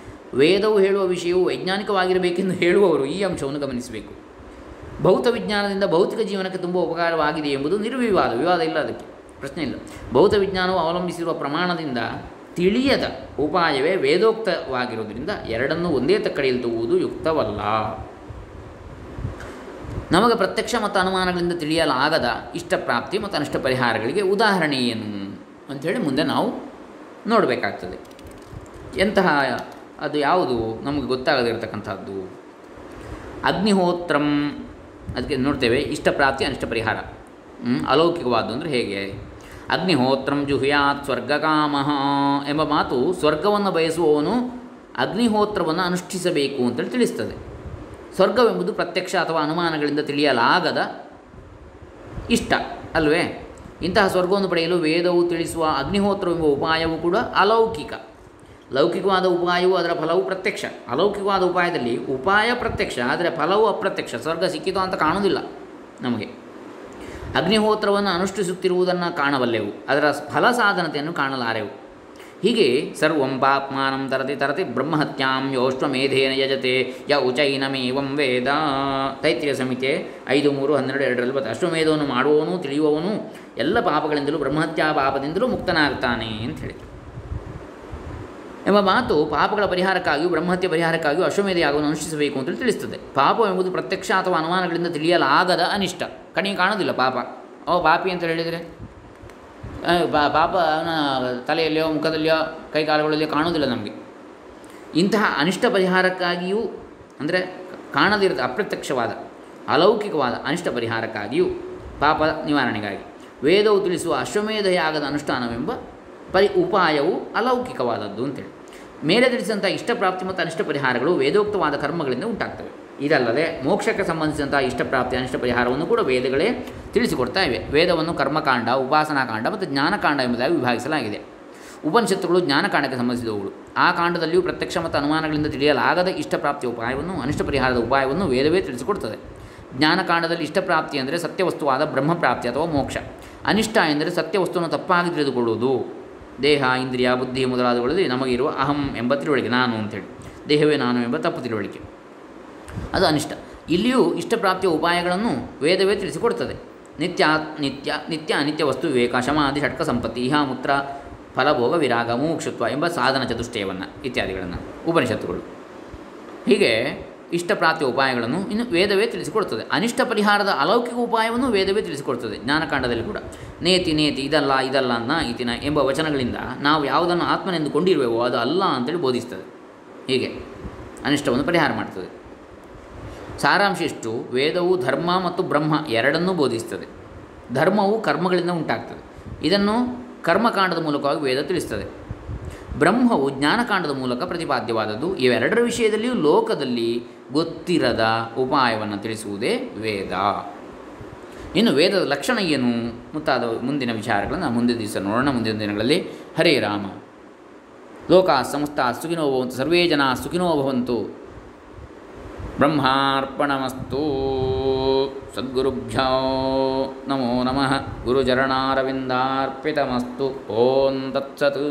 ವೇದವು ಹೇಳುವ ವಿಷಯವು ವೈಜ್ಞಾನಿಕವಾಗಿರಬೇಕೆಂದು ಹೇಳುವವರು ಈ ಅಂಶವನ್ನು ಗಮನಿಸಬೇಕು. ಭೌತ ವಿಜ್ಞಾನದಿಂದ ಭೌತಿಕ ಜೀವನಕ್ಕೆ ತುಂಬ ಉಪಕಾರವಾಗಿದೆ ಎಂಬುದು ನಿರ್ವಿವಾದ, ವಿವಾದ ಇಲ್ಲ, ಅದಕ್ಕೆ ಪ್ರಶ್ನೆ ಇಲ್ಲ. ಭೌತ ವಿಜ್ಞಾನವು ಅವಲಂಬಿಸಿರುವ ಪ್ರಮಾಣದಿಂದ ತಿಳಿಯದ ಉಪಾಯವೇ ವೇದೋಕ್ತವಾಗಿರುವುದರಿಂದ ಎರಡನ್ನೂ ಒಂದೇ ತಕ್ಕಡಿಯಲ್ಲಿ ತೂಗುವುದು ಯುಕ್ತವಲ್ಲ. ನಮಗೆ ಪ್ರತ್ಯಕ್ಷ ಮತ್ತು ಅನುಮಾನಗಳಿಂದ ತಿಳಿಯಲಾಗದ ಇಷ್ಟಪ್ರಾಪ್ತಿ ಮತ್ತು ಅನಿಷ್ಟ ಪರಿಹಾರಗಳಿಗೆ ಉದಾಹರಣೆ ಏನು ಅಂಥೇಳಿ ಮುಂದೆ ನಾವು ನೋಡಬೇಕಾಗ್ತದೆ. ಎಂತಹ ಅದು ಯಾವುದು ನಮಗೆ ಗೊತ್ತಾಗದಿರತಕ್ಕಂಥದ್ದು? ಅಗ್ನಿಹೋತ್ರಂ, ಅದಕ್ಕೆ ನೋಡ್ತೇವೆ. ಇಷ್ಟಪ್ರಾಪ್ತಿ ಅನಿಷ್ಟ ಪರಿಹಾರ ಅಲೌಕಿಕವಾದ್ದು ಅಂದರೆ ಹೇಗೆ? ಅಗ್ನಿಹೋತ್ರಂ ಜುಹುಯಾತ್ ಸ್ವರ್ಗಕಾಮಃ ಎಂಬ ಮಾತು ಸ್ವರ್ಗವನ್ನು ಬಯಸುವವನು ಅಗ್ನಿಹೋತ್ರವನ್ನು ಅನುಷ್ಠಿಸಬೇಕು ಅಂತೇಳಿ ತಿಳಿಸ್ತದೆ. ಸ್ವರ್ಗವೆಂಬುದು ಪ್ರತ್ಯಕ್ಷ ಅಥವಾ ಅನುಮಾನಗಳಿಂದ ತಿಳಿಯಲಾಗದ ಇಷ್ಟ ಅಲ್ವೇ? ಇಂತಹ ಸ್ವರ್ಗವನ್ನು ಪಡೆಯಲು ವೇದವು ತಿಳಿಸುವ ಅಗ್ನಿಹೋತ್ರವೆಂಬ ಉಪಾಯವು ಕೂಡ ಅಲೌಕಿಕ. ಲೌಕಿಕವಾದ ಉಪಾಯವು ಅದರ ಫಲವು ಪ್ರತ್ಯಕ್ಷ. ಅಲೌಕಿಕವಾದ ಉಪಾಯದಲ್ಲಿ ಉಪಾಯ ಪ್ರತ್ಯಕ್ಷ, ಆದರೆ ಫಲವು ಅಪ್ರತ್ಯಕ್ಷ. ಸ್ವರ್ಗ ಸಿಕ್ಕಿತು ಅಂತ ಕಾಣುವುದಿಲ್ಲ ನಮಗೆ. ಅಗ್ನಿಹೋತ್ರವನ್ನು ಅನುಷ್ಠಿಸುತ್ತಿರುವುದನ್ನು ಕಾಣಬಲ್ಲೆವು, ಅದರ ಫಲ ಸಾಧನತೆಯನ್ನು ಕಾಣಲಾರೆವು. ಹೀಗೆ ಸರ್ವಂ ಪಾಪ್ಮಾನಂ ತರತಿ ತರತಿ ಬ್ರಹ್ಮಹತ್ಯಾಂ ಯೋಷ್ಟ್ವಮೇಧೇನ ಯಜತೆ ಯ ಉಚೈನಮೇವಂ ವೇದ. ತೈತ್ರಿಯ ಸಂಹಿತೆ 5.3.12 ಬರುತ್ತೆ. ಅಶ್ವಮೇಧವನ್ನು ಮಾಡುವವನು ತಿಳಿಯುವವನು ಎಲ್ಲ ಪಾಪಗಳಿಂದಲೂ ಬ್ರಹ್ಮಹತ್ಯಾ ಪಾಪದಿಂದಲೂ ಮುಕ್ತನಾಗ್ತಾನೆ ಅಂತ ಹೇಳಿ ಎಂಬ ಮಾತು ಪಾಪಗಳ ಪರಿಹಾರಕ್ಕಾಗಿಯೂ ಬ್ರಹ್ಮಹತ್ಯೆ ಪರಿಹಾರಕ್ಕಾಗಿಯೂ ಅಶ್ವಮೇಧ ಯಾಗವನ್ನು ಅನುಷ್ಠಿಸಬೇಕು ಅಂತೇಳಿ ತಿಳಿಸ್ತದೆ. ಪಾಪ ಎಂಬುದು ಪ್ರತ್ಯಕ್ಷ ಅಥವಾ ಅನುಮಾನಗಳಿಂದ ತಿಳಿಯಲಾಗದ ಅನಿಷ್ಟ. ಕಣ್ಣಿಗೆ ಕಾಣೋದಿಲ್ಲ ಪಾಪ. ಪಾಪಿ ಅಂತ ಹೇಳಿದರೆ ಪಾಪ ಅವನ ತಲೆಯಲ್ಲಿಯೋ ಮುಖದಲ್ಲಿಯೋ ಕೈಕಾಲುಗಳಲ್ಲಿಯೋ ಕಾಣೋದಿಲ್ಲ ನಮಗೆ. ಇಂತಹ ಅನಿಷ್ಟ ಪರಿಹಾರಕ್ಕಾಗಿಯೂ ಅಂದರೆ ಕಾಣದಿರದ ಅಪ್ರತ್ಯಕ್ಷವಾದ ಅಲೌಕಿಕವಾದ ಅನಿಷ್ಟ ಪರಿಹಾರಕ್ಕಾಗಿಯೂ ಪಾಪ ನಿವಾರಣೆಗಾಗಿ ವೇದವು ತಿಳಿಸುವ ಅಶ್ವಮೇಧ ಯಾಗದ ಅನುಷ್ಠಾನವೆಂಬ ಉಪಾಯವು ಅಲೌಕಿಕವಾದದ್ದು ಅಂತೇಳಿ. ಮೇಲೆ ತಿಳಿಸಿದಂಥ ಇಷ್ಟಪ್ರಾಪ್ತಿ ಮತ್ತು ಅನಿಷ್ಟ ಪರಿಹಾರಗಳು ವೇದೋಕ್ತವಾದ ಕರ್ಮಗಳಿಂದ ಉಂಟಾಗ್ತವೆ. ಇದಲ್ಲದೆ ಮೋಕ್ಷಕ್ಕೆ ಸಂಬಂಧಿಸಿದಂಥ ಇಷ್ಟಪ್ರಾಪ್ತಿ ಅನಿಷ್ಟ ಪರಿಹಾರವನ್ನು ಕೂಡ ವೇದಗಳೇ ತಿಳಿಸಿಕೊಡ್ತಾ ಇವೆ. ವೇದವನ್ನು ಕರ್ಮಕಾಂಡ, ಉಪಾಸನಾಕಾಂಡ ಮತ್ತು ಜ್ಞಾನಕಾಂಡ ಎಂಬುದಾಗಿ ವಿಭಾಗಿಸಲಾಗಿದೆ. ಉಪನಿಷತ್ತುಗಳು ಜ್ಞಾನಕಾಂಡಕ್ಕೆ ಸಂಬಂಧಿಸಿದವುಗಳು. ಆ ಕಾಂಡದಲ್ಲಿಯೂ ಪ್ರತ್ಯಕ್ಷ ಮತ್ತು ಅನುಮಾನಗಳಿಂದ ತಿಳಿಯಲಾಗದ ಇಷ್ಟಪ್ರಾಪ್ತಿಯ ಉಪಾಯವನ್ನು, ಅನಿಷ್ಟ ಪರಿಹಾರದ ಉಪಾಯವನ್ನು ವೇದವೇ ತಿಳಿಸಿಕೊಡ್ತದೆ. ಜ್ಞಾನಕಾಂಡದಲ್ಲಿ ಇಷ್ಟಪ್ರಾಪ್ತಿ ಅಂದರೆ ಸತ್ಯವಸ್ತುವಾದ ಬ್ರಹ್ಮಪ್ರಾಪ್ತಿ ಅಥವಾ ಮೋಕ್ಷ. ಅನಿಷ್ಟ ಎಂದರೆ ಸತ್ಯವಸ್ತುವನ್ನು ತಪ್ಪಾಗಿ ತಿಳಿದುಕೊಳ್ಳುವುದು. ದೇಹ, ಇಂದ್ರಿಯ, ಬುದ್ಧಿ ಮೊದಲಾದವುಗಳಲ್ಲಿ ನಮಗಿರುವ ಅಹಂ ಎಂಬ ತಿಳುವಳಿಕೆ, ನಾನು ಅಂತೇಳಿ, ದೇಹವೇ ನಾನು ಎಂಬ ತಪ್ಪು ತಿಳುವಳಿಕೆ, ಅದು ಅನಿಷ್ಟ. ಇಲ್ಲಿಯೂ ಇಷ್ಟಪ್ರಾಪ್ತಿಯ ಉಪಾಯಗಳನ್ನು ವೇದವೇ ತಿಳಿಸಿಕೊಡ್ತದೆ. ನಿತ್ಯ ಅನಿತ್ಯ ವಸ್ತು ವಿವೇಕ, ಶಮಾಧಿ ಷಟ್ಕ ಸಂಪತ್ತಿ, ಇಹಾಮೂತ್ರ, ಫಲಭೋಗ, ವಿರಾಗ, ಮುಮುಕ್ಷುತ್ವ ಎಂಬ ಸಾಧನ ಚತುಷ್ಟಯವನ್ನು ಇತ್ಯಾದಿಗಳನ್ನು ಉಪನಿಷತ್ತುಗಳು. ಹೀಗೆ ಇಷ್ಟಪ್ರಾಪ್ತಿಯ ಉಪಾಯಗಳನ್ನು ಇನ್ನು ವೇದವೇ ತಿಳಿಸಿಕೊಡ್ತದೆ. ಅನಿಷ್ಟ ಪರಿಹಾರದ ಅಲೌಕಿಕ ಉಪಾಯವನ್ನು ವೇದವೇ ತಿಳಿಸಿಕೊಡ್ತದೆ. ಜ್ಞಾನಕಾಂಡದಲ್ಲಿ ಕೂಡ ನೇತಿ ಇದಲ್ಲ ಇತಿನ ಎಂಬ ವಚನಗಳಿಂದ ನಾವು ಯಾವುದನ್ನು ಆತ್ಮನೆಂದು ಕೊಂಡಿರುವೆವೋ ಅದು ಅಲ್ಲ ಅಂತೇಳಿ ಬೋಧಿಸ್ತದೆ. ಹೀಗೆ ಅನಿಷ್ಟವನ್ನು ಪರಿಹಾರ ಮಾಡ್ತದೆ. ಸಾರಾಂಶ ಇಷ್ಟು: ವೇದವು ಧರ್ಮ ಮತ್ತು ಬ್ರಹ್ಮ ಎರಡನ್ನೂ ಬೋಧಿಸ್ತದೆ. ಧರ್ಮವು ಕರ್ಮಗಳಿಂದ ಉಂಟಾಗ್ತದೆ. ಇದನ್ನು ಕರ್ಮಕಾಂಡದ ಮೂಲಕವಾಗಿ ವೇದ ತಿಳಿಸ್ತದೆ. ಬ್ರಹ್ಮವು ಜ್ಞಾನಕಾಂಡದ ಮೂಲಕ ಪ್ರತಿಪಾದ್ಯವಾದದ್ದು. ಇವೆರಡರ ವಿಷಯದಲ್ಲಿಯೂ ಲೋಕದಲ್ಲಿ ಗೊತ್ತಿರದ ಉಪಾಯವನ್ನು ತಿಳಿಸುವುದೇ ವೇದ. ಇನ್ನು ವೇದದ ಲಕ್ಷಣ ಏನು ಮುಂತಾದ ಮುಂದಿನ ವಿಚಾರಗಳನ್ನು ಮುಂದಿನ ದಿವಸ ನೋಡೋಣ. ಮುಂದಿನ ದಿನಗಳಲ್ಲಿ. ಹರೇ ರಾಮ. ಲೋಕಾ ಸಮಸ್ತಾ ಸುಖಿನೋ ಭವಂತು, ಸರ್ವೇ ಜನಾ ಸುಖಿನೋ ಭವಂತು. ಬ್ರಹ್ಮಾರ್ಪಣಮಸ್ತು. ಸದ್ಗುರುಭ್ಯೋ ನಮೋ ನಮಃ. ಗುರುಚರಣಾರವಿಂದಾರ್ಪಿತಮಸ್ತು. ಓಂ ತತ್ಸತ್.